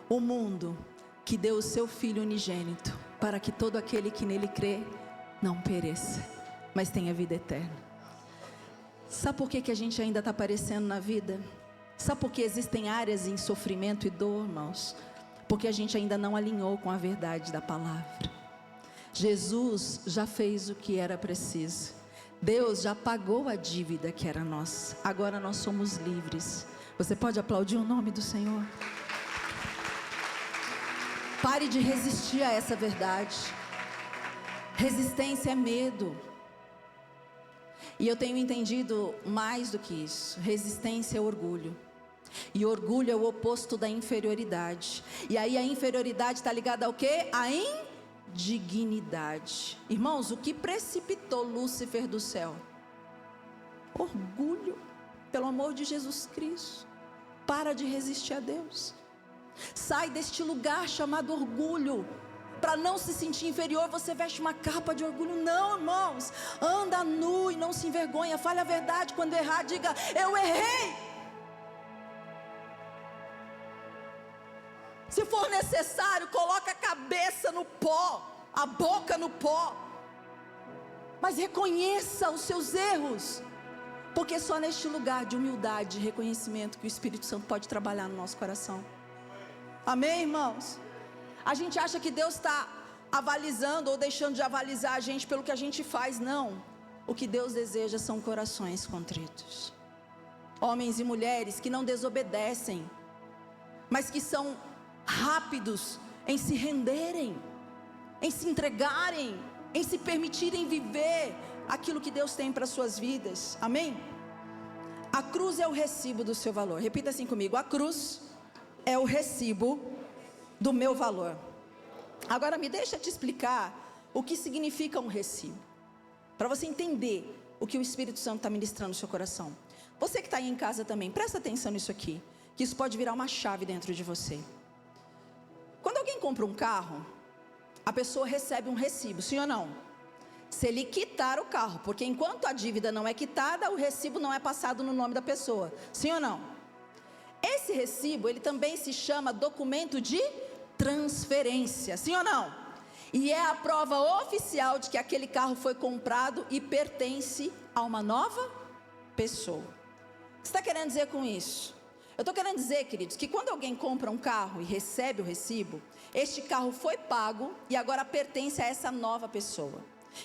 Speaker 1: o mundo, que deu o seu Filho unigênito, para que todo aquele que nele crê, não pereça, mas tenha vida eterna. Sabe por que a gente ainda está parecendo na vida? Sabe por que existem áreas em sofrimento e dor, irmãos? Porque a gente ainda não alinhou com a verdade da palavra. Jesus já fez o que era preciso. Deus já pagou a dívida que era nossa. Agora nós somos livres. Você pode aplaudir o nome do Senhor? Pare de resistir a essa verdade. Resistência é medo. E eu tenho entendido mais do que isso. Resistência é orgulho. E orgulho é o oposto da inferioridade. E aí a inferioridade está ligada ao quê? A indignidade. Irmãos, o que precipitou Lúcifer do céu? Orgulho. Pelo amor de Jesus Cristo, para de resistir a Deus. Sai deste lugar chamado orgulho. Para não se sentir inferior, você veste uma capa de orgulho. Não, irmãos, anda nu e não se envergonha. Fale a verdade, quando errar, diga: eu errei. Se for necessário, coloque a cabeça no pó, a boca no pó, mas reconheça os seus erros. Porque só neste lugar de humildade e reconhecimento que o Espírito Santo pode trabalhar no nosso coração. Amém, irmãos? A gente acha que Deus está avalizando ou deixando de avalizar a gente pelo que a gente faz. Não. O que Deus deseja são corações contritos. Homens e mulheres que não desobedecem, mas que são rápidos em se renderem, em se entregarem, em se permitirem viver aquilo que Deus tem para suas vidas. Amém? A cruz é o recibo do seu valor. Repita assim comigo: a cruz é o recibo do meu valor. Agora me deixa te explicar o que significa um recibo, para você entender o que o Espírito Santo está ministrando no seu coração. Você que está aí em casa também, presta atenção nisso aqui, que isso pode virar uma chave dentro de você. Quando alguém compra um carro, a pessoa recebe um recibo, sim ou não? Se ele quitar o carro, porque enquanto a dívida não é quitada, o recibo não é passado no nome da pessoa, sim ou não? Esse recibo, ele também se chama documento de transferência, sim ou não? E é a prova oficial de que aquele carro foi comprado e pertence a uma nova pessoa. O que você está querendo dizer com isso? Eu estou querendo dizer, queridos, que quando alguém compra um carro e recebe o recibo, este carro foi pago e agora pertence a essa nova pessoa.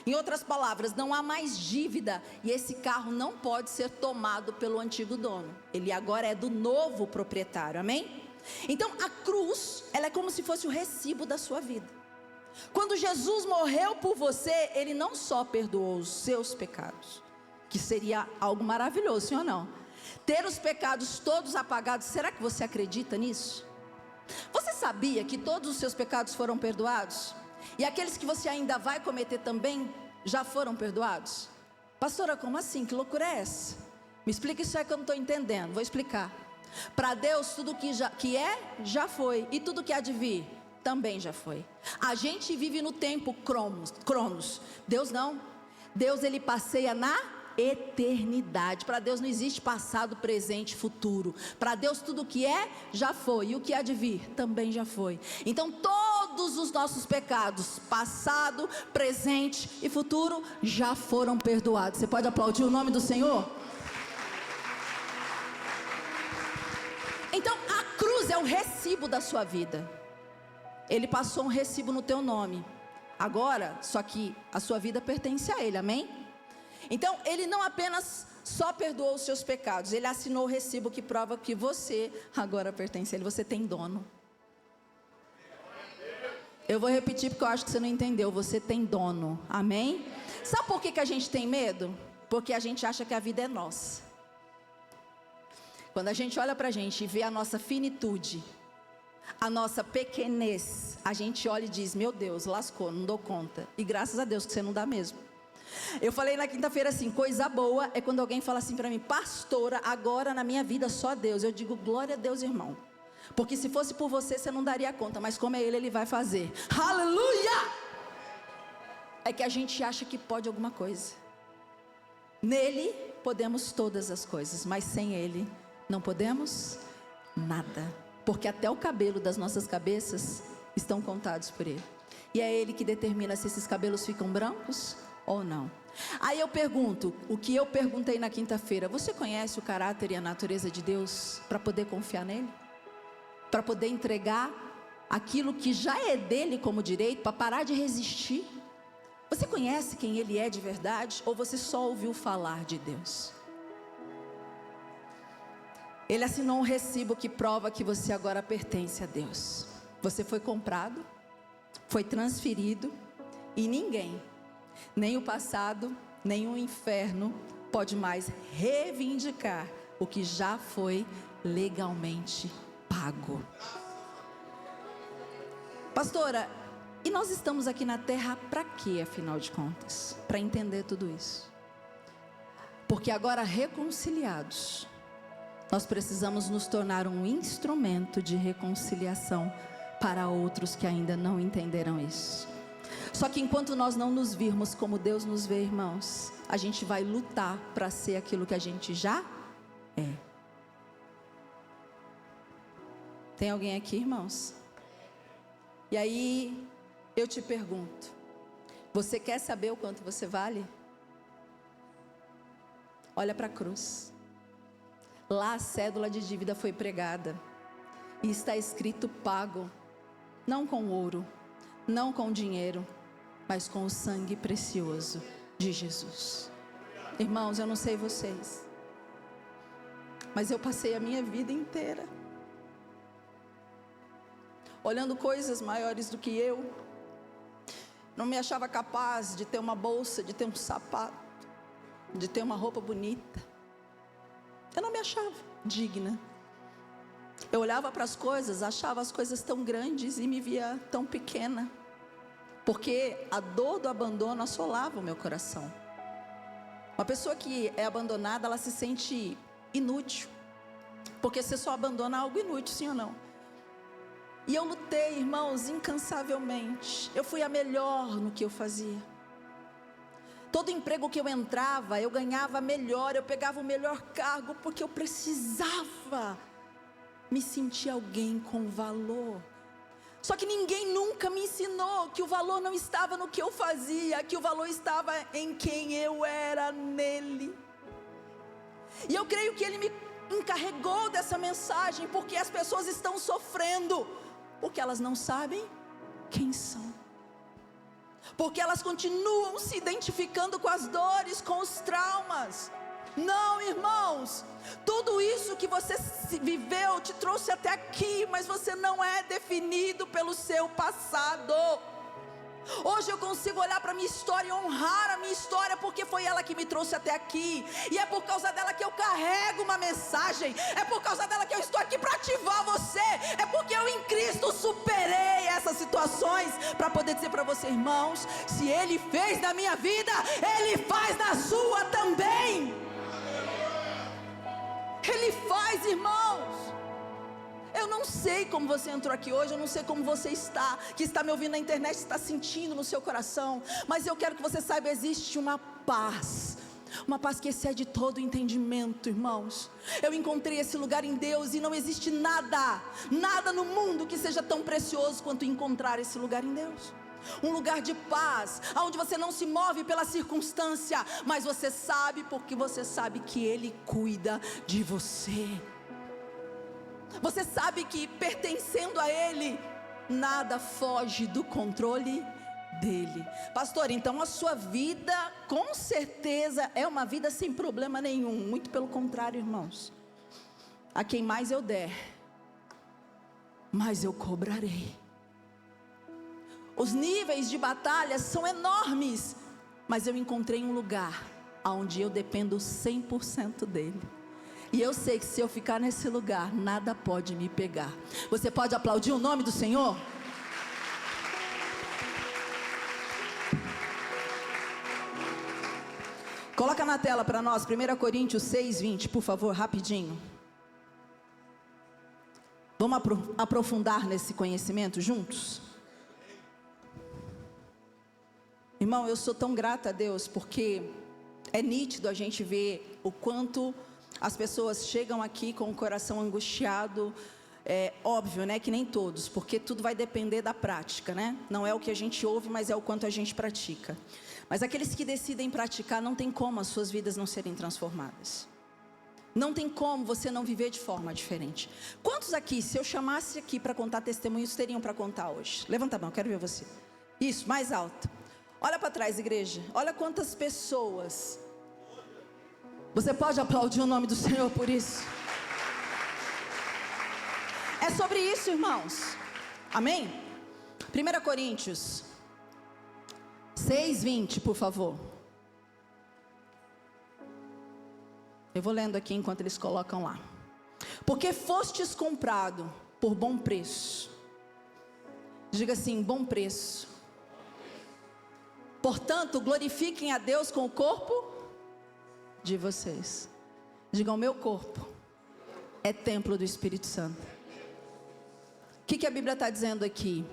Speaker 1: Em outras palavras, não há mais dívida e esse carro não pode ser tomado pelo antigo dono. Ele agora é do novo proprietário, amém? Então a cruz, ela é como se fosse o recibo da sua vida. Quando Jesus morreu por você, Ele não só perdoou os seus pecados, que seria algo maravilhoso, sim ou não? Ter os pecados todos apagados, será que você acredita nisso? Você sabia que todos os seus pecados foram perdoados? E aqueles que você ainda vai cometer também, já foram perdoados? Pastora, como assim? Que loucura é essa? Me explica isso aí que eu não estou entendendo, vou explicar. Para Deus, tudo que é, já foi. E tudo que há de vir, também já foi. A gente vive no tempo cronos. Deus não. Deus, Ele passeia na eternidade. Para Deus não existe passado, presente, futuro. Para Deus tudo que é, já foi. E o que há de vir, também já foi. Então todos os nossos pecados, passado, presente e futuro, já foram perdoados. Você pode aplaudir o nome do Senhor? Então a cruz é o recibo da sua vida. Ele passou um recibo no teu nome. Agora, só que a sua vida pertence a Ele, amém? Então Ele não apenas só perdoou os seus pecados, Ele assinou o recibo que prova que você agora pertence a Ele. Você tem dono. Eu vou repetir porque eu acho que você não entendeu. Você tem dono, amém? Sabe por que a gente tem medo? Porque a gente acha que a vida é nossa. Quando a gente olha para a gente e vê a nossa finitude, a nossa pequenez, a gente olha e diz: meu Deus, lascou, não dou conta. E graças a Deus que você não dá mesmo. Eu falei na quinta-feira assim: coisa boa é quando alguém fala assim para mim: pastora, agora na minha vida só Deus. Eu digo: glória a Deus, irmão, porque se fosse por você, você não daria conta, mas como é Ele, Ele vai fazer. Aleluia! É que a gente acha que pode alguma coisa. Nele podemos todas as coisas, mas sem Ele não podemos nada, porque até o cabelo das nossas cabeças estão contados por Ele. E é Ele que determina se esses cabelos ficam brancos ou não. Aí eu pergunto, o que eu perguntei na quinta-feira: você conhece o caráter e a natureza de Deus para poder confiar nele? Para poder entregar aquilo que já é dele como direito, para parar de resistir? Você conhece quem Ele é de verdade? Ou você só ouviu falar de Deus? Ele assinou um recibo que prova que você agora pertence a Deus. Você foi comprado, foi transferido, e ninguém, nem o passado, nem o inferno, pode mais reivindicar o que já foi legalmente pago. Pastora, e nós estamos aqui na terra para quê, afinal de contas? Para entender tudo isso. Porque agora reconciliados, nós precisamos nos tornar um instrumento de reconciliação para outros que ainda não entenderam isso. Só que enquanto nós não nos virmos como Deus nos vê, irmãos, a gente vai lutar para ser aquilo que a gente já é. Tem alguém aqui, irmãos? E aí eu te pergunto: você quer saber o quanto você vale? Olha para a cruz. Lá a cédula de dívida foi pregada. E está escrito pago, não com ouro, não com dinheiro, mas com o sangue precioso de Jesus. Irmãos, eu não sei vocês, mas eu passei a minha vida inteira olhando coisas maiores do que eu. Não me achava capaz de ter uma bolsa, de ter um sapato, de ter uma roupa bonita. Eu não me achava digna. Eu olhava para as coisas, achava as coisas tão grandes e me via tão pequena, porque a dor do abandono assolava o meu coração. Uma pessoa que é abandonada, ela se sente inútil, porque você só abandona algo inútil, sim ou não? E eu lutei, irmãos, incansavelmente. Eu fui a melhor no que eu fazia. Todo emprego que eu entrava, eu ganhava melhor, eu pegava o melhor cargo, porque eu precisava me sentir alguém com valor. Só que ninguém nunca me ensinou que o valor não estava no que eu fazia, que o valor estava em quem eu era nele. E eu creio que ele me encarregou dessa mensagem, porque as pessoas estão sofrendo, porque elas não sabem quem são, porque elas continuam se identificando com as dores, com os traumas. Não, irmãos, tudo isso que você viveu te trouxe até aqui, mas você não é definido pelo seu passado. Hoje eu consigo olhar para a minha história e honrar a minha história, porque foi ela que me trouxe até aqui, e é por causa dela que eu carrego uma mensagem, é por causa dela que eu estou aqui para ativar você, é porque eu em Cristo superei essas situações, para poder dizer para você, irmãos, se Ele fez na minha vida, Ele faz na sua também. Ele faz, irmãos. Eu não sei como você entrou aqui hoje, eu não sei como você está, que está me ouvindo na internet, está sentindo no seu coração, mas eu quero que você saiba, existe uma paz que excede todo entendimento, irmãos. Eu encontrei esse lugar em Deus, e não existe nada no mundo que seja tão precioso quanto encontrar esse lugar em Deus. Um lugar de paz, onde você não se move pela circunstância, mas você sabe, porque você sabe que Ele cuida de você. Você sabe que pertencendo a Ele, nada foge do controle dEle. Pastor, então a sua vida com certeza é uma vida sem problema nenhum. Muito pelo contrário, irmãos. A quem mais eu der, mais eu cobrarei. Os níveis de batalha são enormes, mas eu encontrei um lugar onde eu dependo 100% dEle. E eu sei que se eu ficar nesse lugar, nada pode me pegar. Você pode aplaudir o nome do Senhor? Coloca na tela para nós, 1 Coríntios 6:20, por favor, rapidinho. Vamos aprofundar nesse conhecimento juntos? Irmão, eu sou tão grata a Deus, porque é nítido a gente ver o quanto as pessoas chegam aqui com o coração angustiado. É óbvio, né, que nem todos, porque tudo vai depender da prática, né? Não é o que a gente ouve, mas é o quanto a gente pratica. Mas aqueles que decidem praticar, não tem como as suas vidas não serem transformadas. Não tem como você não viver de forma diferente. Quantos aqui, se eu chamasse aqui para contar testemunhos, teriam para contar hoje? Levanta a mão, quero ver você. Isso, mais alto. Olha para trás, igreja. Olha quantas pessoas. Você pode aplaudir o nome do Senhor por isso? É sobre isso, irmãos. Amém? 1 Coríntios 6:20, por favor. Eu vou lendo aqui enquanto eles colocam lá. Porque fostes comprado por bom preço. Diga assim, bom preço. Portanto, glorifiquem a Deus com o corpo de vocês. Digam, meu corpo é templo do Espírito Santo. O que a Bíblia está dizendo aqui?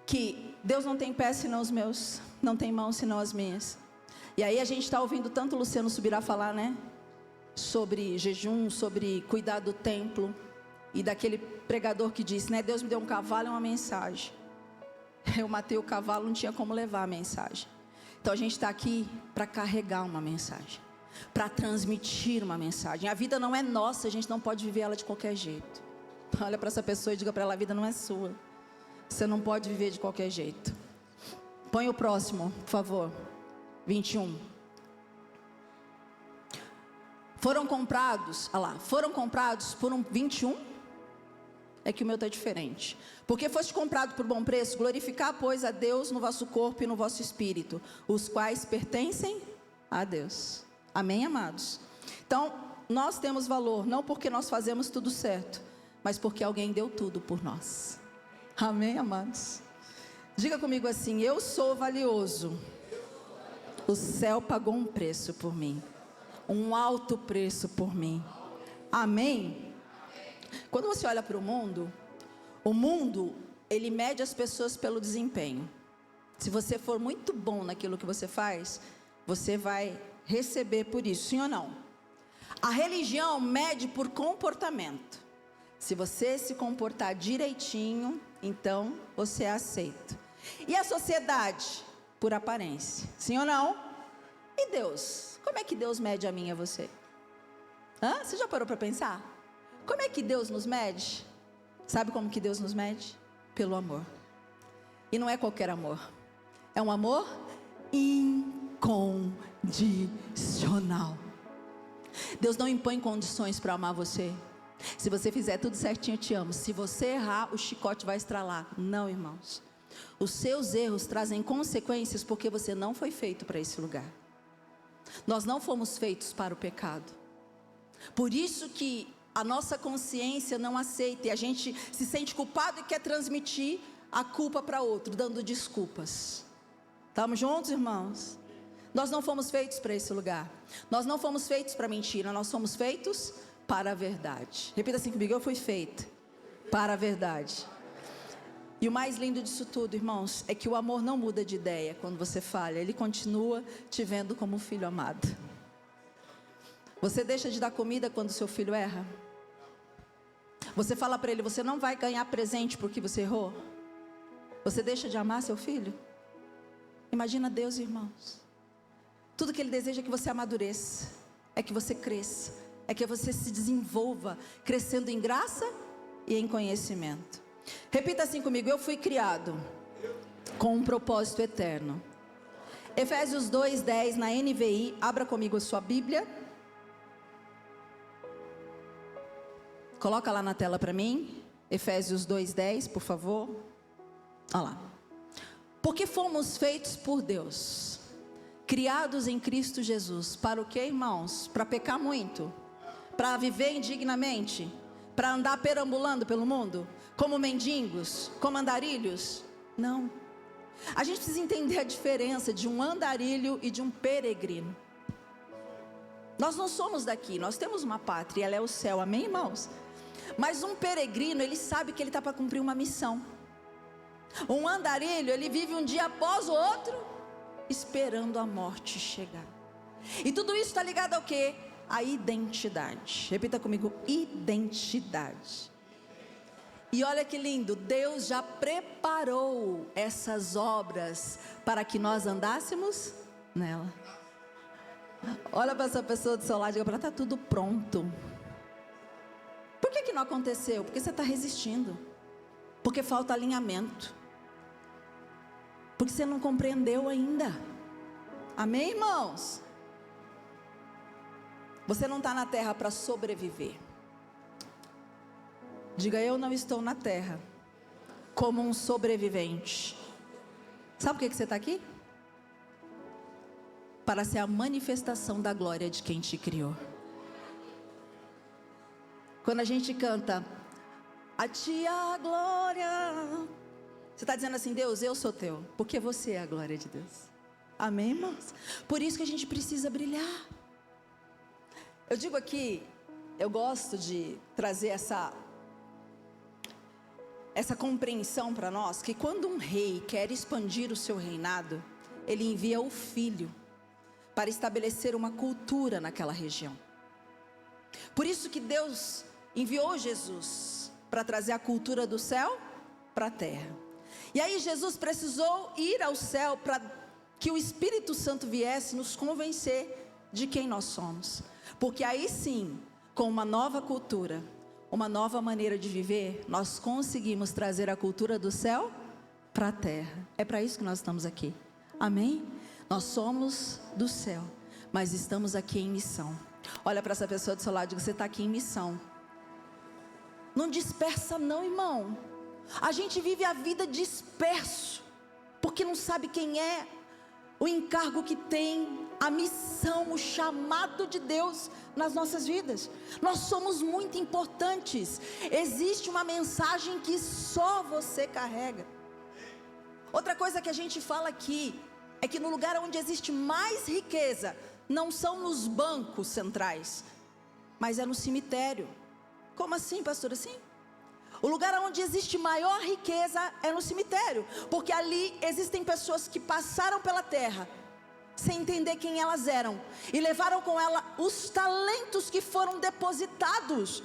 Speaker 1: Que Deus não tem pés senão os meus, não tem mãos senão as minhas. E aí a gente está ouvindo tanto o Luciano Subirá falar, né? Sobre jejum, sobre cuidar do templo. E daquele pregador que disse, né? Deus me deu um cavalo e uma mensagem. Eu matei o cavalo, não tinha como levar a mensagem. Então a gente está aqui para carregar uma mensagem, para transmitir uma mensagem. A vida não é nossa, a gente não pode viver ela de qualquer jeito. Olha para essa pessoa e diga para ela: a vida não é sua. Você não pode viver de qualquer jeito. Põe o próximo, por favor. 21. Foram comprados, olha lá, foram comprados por um 21. É que o meu está diferente. Porque foste comprado por bom preço, glorificar, pois, a Deus no vosso corpo e no vosso espírito, os quais pertencem a Deus. Amém, amados? Então, nós temos valor, não porque nós fazemos tudo certo, mas porque alguém deu tudo por nós. Amém, amados? Diga comigo assim: eu sou valioso. O céu pagou um preço por mim, um alto preço por mim. Amém? Quando você olha para o mundo, ele mede as pessoas pelo desempenho. Se você for muito bom naquilo que você faz, você vai receber por isso, sim ou não? A religião mede por comportamento. Se você se comportar direitinho, então você é aceito. E a sociedade? Por aparência, sim ou não? E Deus? Como é que Deus mede a mim e a você? Você já parou para pensar? Como é que Deus nos mede? Sabe como que Deus nos mede? Pelo amor. E não é qualquer amor. É um amor incondicional. Deus não impõe condições para amar você. Se você fizer tudo certinho, eu te amo. Se você errar, o chicote vai estralar. Não, irmãos. Os seus erros trazem consequências porque você não foi feito para esse lugar. Nós não fomos feitos para o pecado. Por isso que a nossa consciência não aceita e a gente se sente culpado e quer transmitir a culpa para outro, dando desculpas. Estamos juntos, irmãos? Nós não fomos feitos para esse lugar. Nós não fomos feitos para mentira, nós fomos feitos para a verdade. Repita assim comigo: eu fui feito para a verdade. E o mais lindo disso tudo, irmãos, é que o amor não muda de ideia quando você falha. Ele continua te vendo como um filho amado. Você deixa de dar comida quando seu filho erra? Você fala para ele: você não vai ganhar presente porque você errou? Você deixa de amar seu filho? Imagina Deus, irmãos. Tudo que Ele deseja é que você amadureça, é que você cresça, é que você se desenvolva, crescendo em graça e em conhecimento. Repita assim comigo: eu fui criado com um propósito eterno. Efésios 2:10 na NVI, abra comigo a sua Bíblia. Coloca lá na tela para mim, Efésios 2:10, por favor. Olha lá. Porque fomos feitos por Deus, criados em Cristo Jesus. Para o que, irmãos? Para pecar muito? Para viver indignamente? Para andar perambulando pelo mundo? Como mendigos? Como andarilhos? Não. A gente precisa entender a diferença de um andarilho e de um peregrino. Nós não somos daqui, nós temos uma pátria, ela é o céu, amém, irmãos? Mas um peregrino, ele sabe que ele está para cumprir uma missão. Um andarilho, ele vive um dia após o outro, esperando a morte chegar. E tudo isso está ligado ao quê? A identidade. Repita comigo: identidade. E olha que lindo, Deus já preparou essas obras para que nós andássemos nela. Olha para essa pessoa do seu lado e diga para ela: está tudo pronto. Por que não aconteceu? Porque você está resistindo. Porque falta alinhamento. Porque você não compreendeu ainda. Amém, irmãos? Você não está na terra para sobreviver. Diga: eu não estou na terra como um sobrevivente. Sabe por que você está aqui? Para ser a manifestação da glória de quem te criou. Quando a gente canta: a ti a glória, você está dizendo assim: Deus, eu sou teu, porque você é a glória de Deus. Amém, irmãos? Por isso que a gente precisa brilhar. Eu digo aqui, eu gosto de trazer essa compreensão para nós, que quando um rei quer expandir o seu reinado, ele envia o filho para estabelecer uma cultura naquela região. Por isso que Deus enviou Jesus para trazer a cultura do céu para a terra. E aí Jesus precisou ir ao céu para que o Espírito Santo viesse nos convencer de quem nós somos. Porque aí sim, com uma nova cultura, uma nova maneira de viver, nós conseguimos trazer a cultura do céu para a terra. É para isso que nós estamos aqui. Amém? Nós somos do céu, mas estamos aqui em missão. Olha para essa pessoa do seu lado e diga: você está aqui em missão. Não dispersa não, irmão. A gente vive a vida disperso, porque não sabe quem é, o encargo que tem, a missão, o chamado de Deus nas nossas vidas. Nós somos muito importantes. Existe uma mensagem que só você carrega. Outra coisa que a gente fala aqui é que no lugar onde existe mais riqueza, não são nos bancos centrais, mas é no cemitério. Como assim, pastor? Assim? O lugar onde existe maior riqueza é no cemitério, porque ali existem pessoas que passaram pela terra sem entender quem elas eram, e levaram com ela os talentos que foram depositados,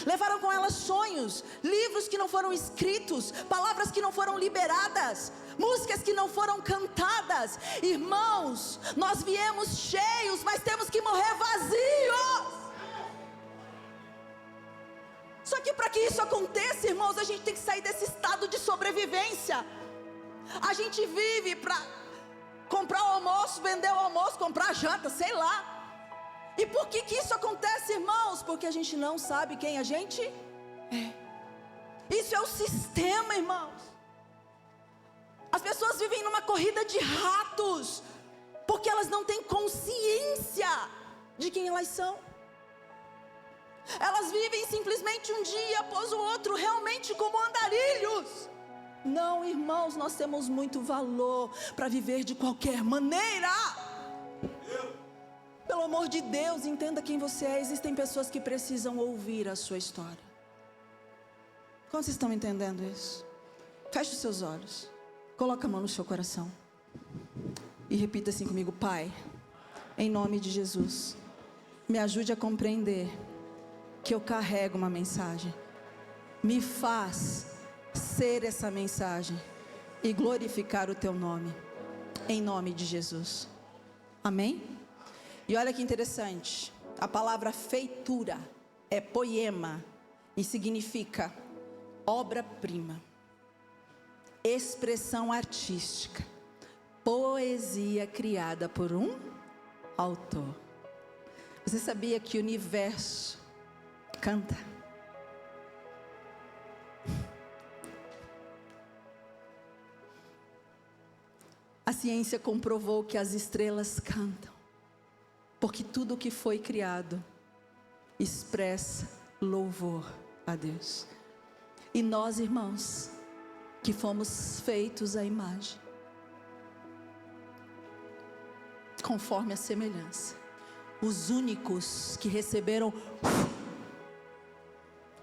Speaker 1: levaram com elas sonhos, livros que não foram escritos, palavras que não foram liberadas, músicas que não foram cantadas. Irmãos, nós viemos cheios, mas temos que morrer vazios. Só que para que isso aconteça, irmãos, a gente tem que sair desse estado de sobrevivência. A gente vive para comprar o almoço, vender o almoço, comprar a janta, sei lá. E por que isso acontece, irmãos? Porque a gente não sabe quem a gente é. Isso é o sistema, irmãos. As pessoas vivem numa corrida de ratos, porque elas não têm consciência de quem elas são. Elas vivem simplesmente um dia após o outro, realmente como andarilhos. Não, irmãos, nós temos muito valor para viver de qualquer maneira. Pelo amor de Deus, entenda quem você é. Existem pessoas que precisam ouvir a sua história. Como vocês estão entendendo isso? Feche os seus olhos, coloca a mão no seu coração e repita assim comigo: Pai, em nome de Jesus, me ajude a compreender que eu carrego uma mensagem. Me faz ser essa mensagem e glorificar o teu nome, em nome de Jesus. Amém? E olha que interessante, a palavra feitura é poema e significa obra-prima, expressão artística, poesia criada por um autor. Você sabia que o universo canta? A ciência comprovou que as estrelas cantam, porque tudo o que foi criado expressa louvor a Deus. E nós, irmãos, que fomos feitos à imagem, conforme a semelhança, os únicos que receberam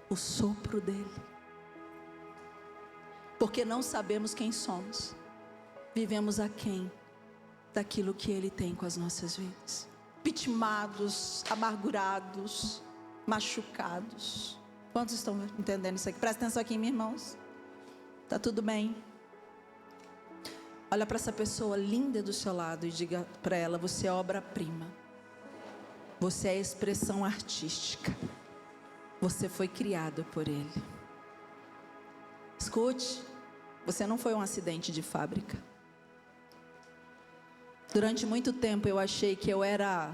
Speaker 1: o sopro dele, porque não sabemos quem somos, vivemos aquém daquilo que ele tem com as nossas vidas, vitimados, amargurados, machucados. Quantos estão entendendo isso aqui? Presta atenção aqui, meus irmãos. Tá tudo bem? Olha para essa pessoa linda do seu lado e diga para ela: você é obra-prima, você é expressão artística, você foi criado por ele. Escute, você não foi um acidente de fábrica. Durante muito tempo eu achei que eu era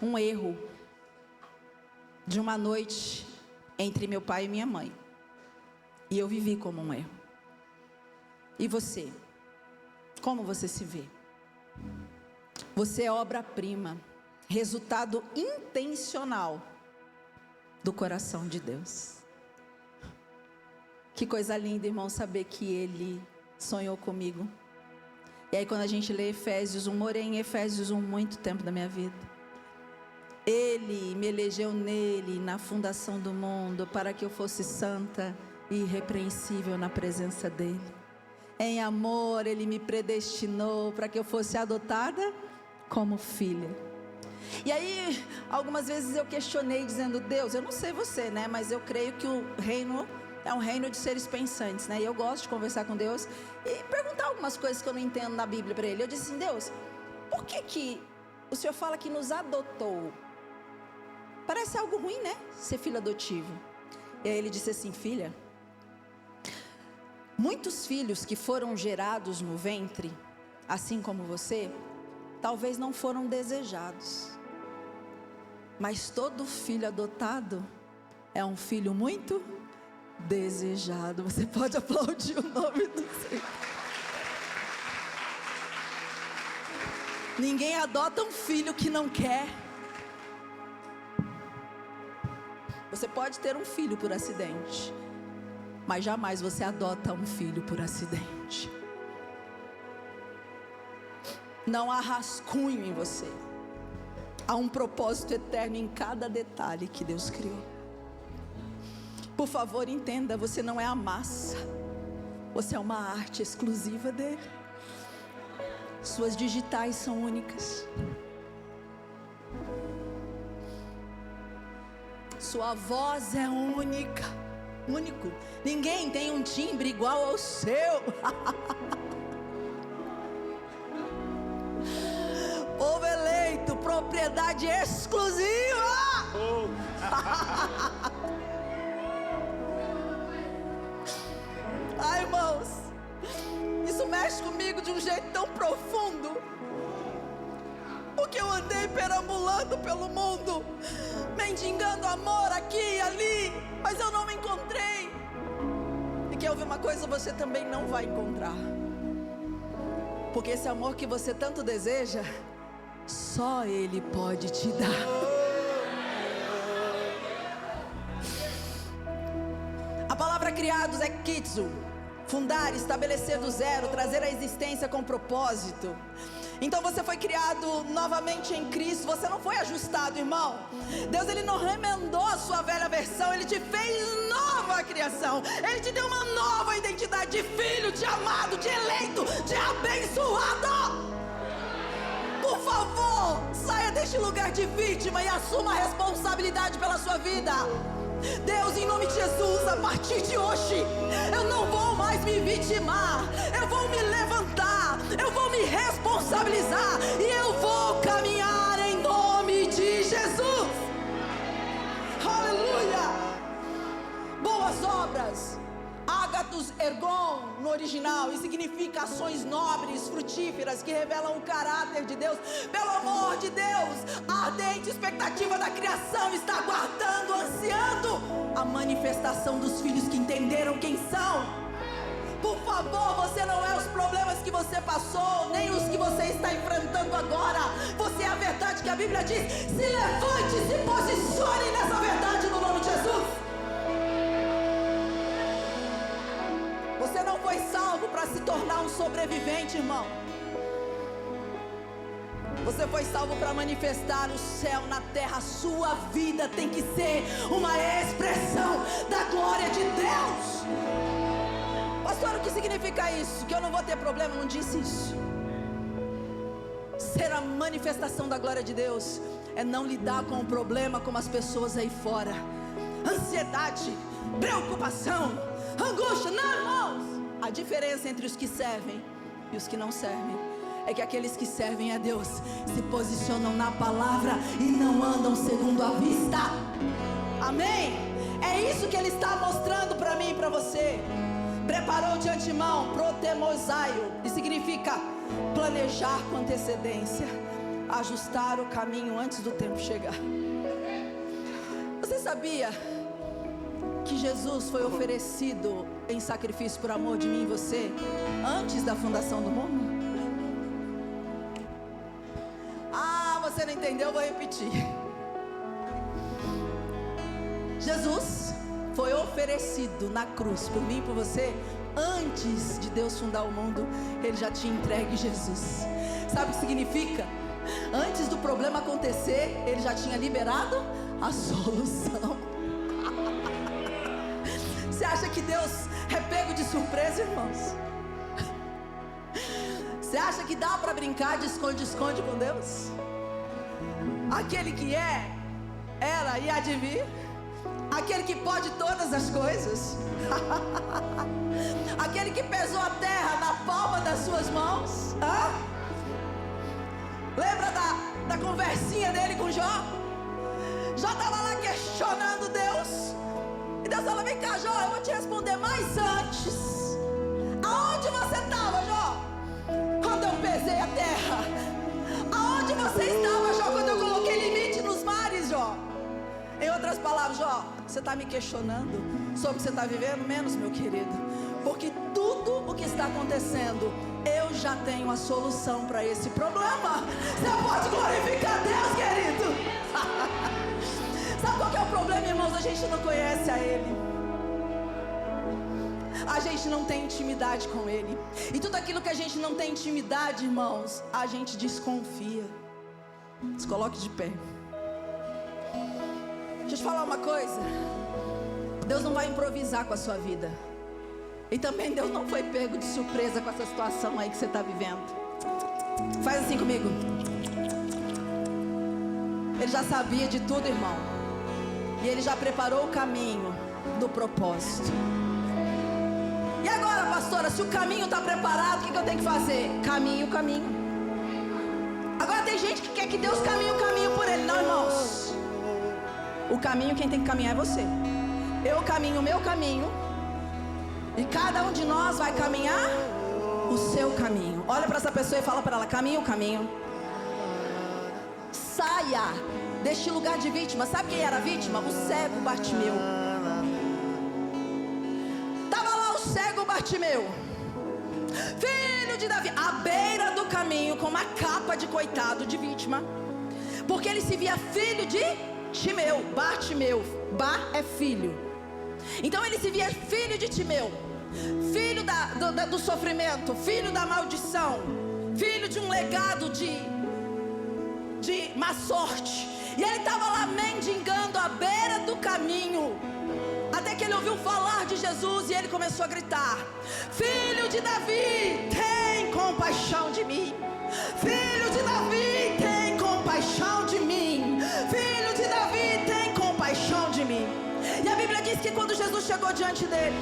Speaker 1: um erro de uma noite entre meu pai e minha mãe, e eu vivi como um erro. E você? Como você se vê? Você é obra-prima, resultado intencional do coração de Deus. Que coisa linda, irmão, saber que Ele sonhou comigo. E aí quando a gente lê Efésios 1, morei em Efésios 1 muito tempo da minha vida. Ele me elegeu nele, na fundação do mundo, para que eu fosse santa e irrepreensível na presença dele. Em amor, ele me predestinou para que eu fosse adotada como filha. E aí, algumas vezes eu questionei, dizendo: Deus, eu não sei você, né? Mas eu creio que o reino é um reino de seres pensantes, né? E eu gosto de conversar com Deus e perguntar algumas coisas que eu não entendo na Bíblia para Ele. Eu disse assim: Deus, por que o Senhor fala que nos adotou? Parece algo ruim, né? Ser filho adotivo. E aí ele disse assim: filha, muitos filhos que foram gerados no ventre, assim como você, talvez não foram desejados, mas todo filho adotado é um filho muito desejado. Você pode aplaudir o nome do Senhor. Ninguém adota um filho que não quer. Você pode ter um filho por acidente, mas jamais você adota um filho por acidente. Não há rascunho em você. Há um propósito eterno em cada detalhe que Deus criou. Por favor, entenda, você não é a massa. Você é uma arte exclusiva dele. Suas digitais são únicas. Sua voz é única. Único. Ninguém tem um timbre igual ao seu. Povo eleito, propriedade exclusiva. Ai, irmãos, isso mexe comigo de um jeito tão profundo, porque eu andei perambulando pelo mundo, mendigando amor aqui e ali, mas eu não me encontrei. E quer ouvir uma coisa? Você também não vai encontrar, porque esse amor que você tanto deseja, só Ele pode te dar. A palavra criados é kitsu, fundar, estabelecer do zero, trazer a existência com propósito. Então você foi criado novamente em Cristo. Você não foi ajustado, irmão. Deus, Ele não remendou a sua velha versão. Ele te fez nova criação. Ele te deu uma nova identidade de filho, de amado, de eleito, de abençoado. Por favor, saia deste lugar de vítima e assuma a responsabilidade pela sua vida. Deus, em nome de Jesus, a partir de hoje, eu não vou mais me vitimar. Eu vou me levantar, eu vou me responsabilizar e eu vou caminhar em nome de Jesus. Aleluia. Boas obras, ágatos ergon no original, e significa ações nobres, frutíferas, que revelam o caráter de Deus. Pelo amor de Deus, a ardente expectativa da criação está aguardando, ansiando a manifestação dos filhos que entenderam quem são. Por favor, você não é os problemas que você passou, nem os que você está enfrentando agora. Você é a verdade que a Bíblia diz. Se levante, se posicione nessa verdade no nome de Jesus. Você não foi salvo para se tornar um sobrevivente, irmão. Você foi salvo para manifestar o céu na terra. A sua vida tem que ser uma expressão da glória de Deus. Pastor, o que significa isso? Que eu não vou ter problema? Não disse isso. Ser a manifestação da glória de Deus é não lidar com o problema como as pessoas aí fora. Ansiedade, preocupação, angústia. Não, irmãos. A diferença entre os que servem e os que não servem é que aqueles que servem a Deus se posicionam na palavra e não andam segundo a vista. Amém? É isso que Ele está mostrando para mim e para você. Preparou de antemão, protemosaio, e significa planejar com antecedência, ajustar o caminho antes do tempo chegar. Você sabia que Jesus foi oferecido em sacrifício por amor de mim e você antes da fundação do mundo? Ah, você não entendeu? Eu vou repetir. Jesus foi oferecido na cruz por mim e por você antes de Deus fundar o mundo. Ele já tinha entregue Jesus. Sabe o que significa? Antes do problema acontecer, Ele já tinha liberado a solução. Você acha que Deus é pego de surpresa, irmãos? Você acha que dá para brincar de esconde-esconde com Deus? Aquele que é, era e há de vir, aquele que pode todas as coisas, aquele que pesou a terra na palma das suas mãos. Lembra da conversinha dele com Jó? Jó estava lá questionando Deus, e Deus fala: vem cá, Jó, eu vou te responder, mas antes, aonde você estava, Jó, quando eu pesei a terra? Aonde você estava, Jó, quando eu coloquei limite nos mares, Jó? Em outras palavras, Jó, você está me questionando sobre o que você está vivendo? Menos, meu querido, porque tudo o que está acontecendo, eu já tenho a solução para esse problema. Você pode glorificar Deus, querido. Sabe qual que é o problema, irmãos? A gente não conhece a Ele, a gente não tem intimidade com Ele, e tudo aquilo que a gente não tem intimidade, irmãos, a gente desconfia. Se coloque de pé. Deixa eu te falar uma coisa: Deus não vai improvisar com a sua vida, e também Deus não foi pego de surpresa com essa situação aí que você está vivendo. Faz assim comigo. Ele já sabia de tudo, irmão, e Ele já preparou o caminho do propósito. E agora, pastora, se o caminho está preparado, o que eu tenho que fazer? Caminhe o caminho. Agora tem gente que quer que Deus caminhe o caminho por ele. Não, irmãos, o caminho quem tem que caminhar é você. Eu caminho o meu caminho, e cada um de nós vai caminhar o seu caminho. Olha para essa pessoa e fala para ela: caminhe o caminho. Saia deste lugar de vítima. Sabe quem era a vítima? O cego Bartimeu. Estava lá o cego Bartimeu, filho de Davi, à beira do caminho, com uma capa de coitado, de vítima, porque ele se via filho de Timeu. Bartimeu, Bar é filho. Então ele se via filho de Timeu, filho do sofrimento, filho da maldição, filho de um legado de má sorte. E ele estava lá mendigando à beira do caminho, até que ele ouviu falar de Jesus, e ele começou a gritar: filho de Davi, tem compaixão de mim. Filho de Davi, tem compaixão de mim. Filho de Davi, tem compaixão de mim. E a Bíblia diz que quando Jesus chegou diante dele,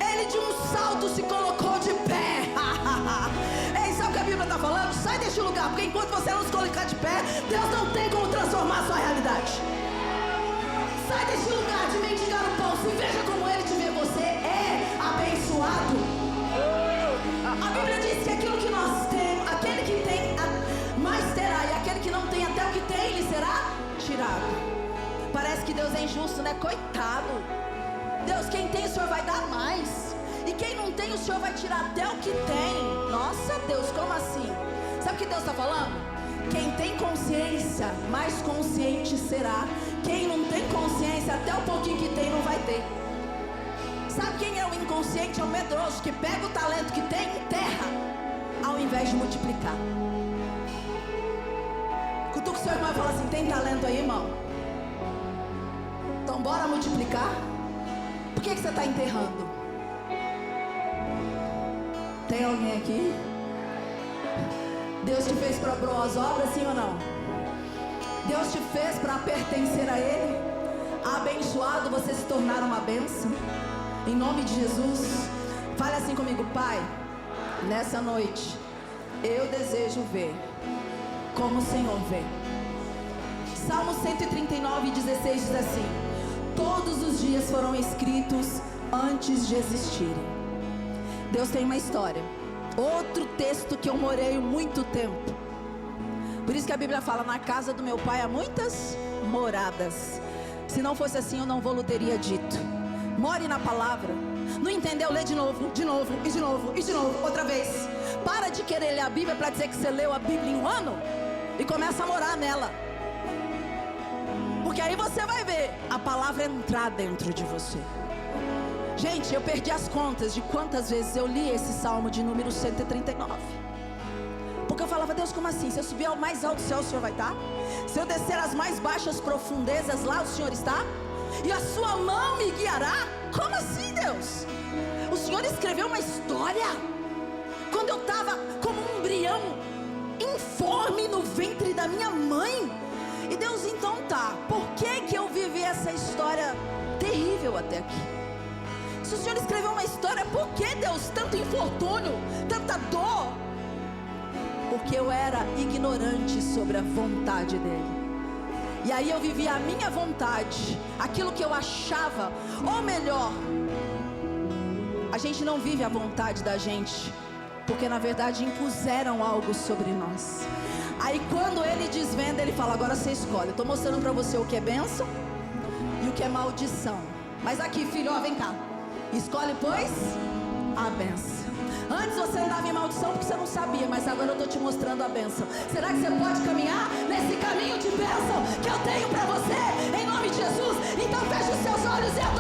Speaker 1: ele de um salto se colocou de pé. Ei, sabe o que a Bíblia está falando? Sai deste lugar, porque enquanto você não se colocar de pé, Deus não tem como transformar a sua realidade. Sai deste lugar de mendigar o pão. Se veja como Ele te vê. Você é abençoado. A Bíblia diz que aquilo que nós temos, aquele que tem mais terá, e aquele que não tem, até o que tem lhe será tirado. Parece que Deus é injusto, né? Coitado. Deus, quem tem o Senhor vai dar mais, e quem não tem o Senhor vai tirar até o que tem. Nossa Deus, como assim? Sabe o que Deus está falando? Quem tem consciência, mais consciente será. Quem não tem consciência, até o pouquinho que tem não vai ter. Sabe quem é o inconsciente? É o medroso, que pega o talento que tem e enterra, ao invés de multiplicar. Cutuca o seu irmão e fala assim: tem talento aí, irmão? Então bora multiplicar. Por que você está enterrando? Tem alguém aqui? Deus te fez para boas obras, sim ou não? Deus te fez para pertencer a Ele, abençoado, você se tornar uma bênção. Em nome de Jesus, fale assim comigo: Pai, nessa noite eu desejo ver como o Senhor vê. Salmo 139:16 diz assim: todos os dias foram escritos antes de existirem. Deus tem uma história. Outro texto que eu morei muito tempo. Por isso que a Bíblia fala: na casa do meu pai há muitas moradas. Se não fosse assim, eu não vou teria dito. More na palavra. Não entendeu? Lê de novo, de novo, e de novo, e de novo, outra vez. Para de querer ler a Bíblia para dizer que você leu a Bíblia em um ano, e começa a morar nela. Porque aí você vai ver a palavra entrar dentro de você. Gente, eu perdi as contas de quantas vezes eu li esse salmo de número 139. Porque eu falava: Deus, como assim? Se eu subir ao mais alto do céu, o Senhor vai estar? Se eu descer às mais baixas profundezas, lá o Senhor está? E a sua mão me guiará? Como assim, Deus? O Senhor escreveu uma história quando eu estava como um embrião, informe no ventre da minha mãe. E Deus, então tá, por que eu vivi essa história terrível até aqui? Se o Senhor escreveu uma história, por que, Deus, tanto infortúnio, tanta dor? Porque eu era ignorante sobre a vontade dEle. E aí eu vivia a minha vontade, aquilo que eu achava, ou melhor, a gente não vive a vontade da gente, porque na verdade impuseram algo sobre nós. Aí quando ele desvenda, ele fala: agora você escolhe. Eu estou mostrando para você o que é bênção e o que é maldição. Mas aqui, filho, ó, vem cá. Escolhe, pois, a bênção. Antes você andava em maldição porque você não sabia, mas agora eu estou te mostrando a bênção. Será que você pode caminhar nesse caminho de bênção que eu tenho para você, em nome de Jesus? Então feche os seus olhos e adore.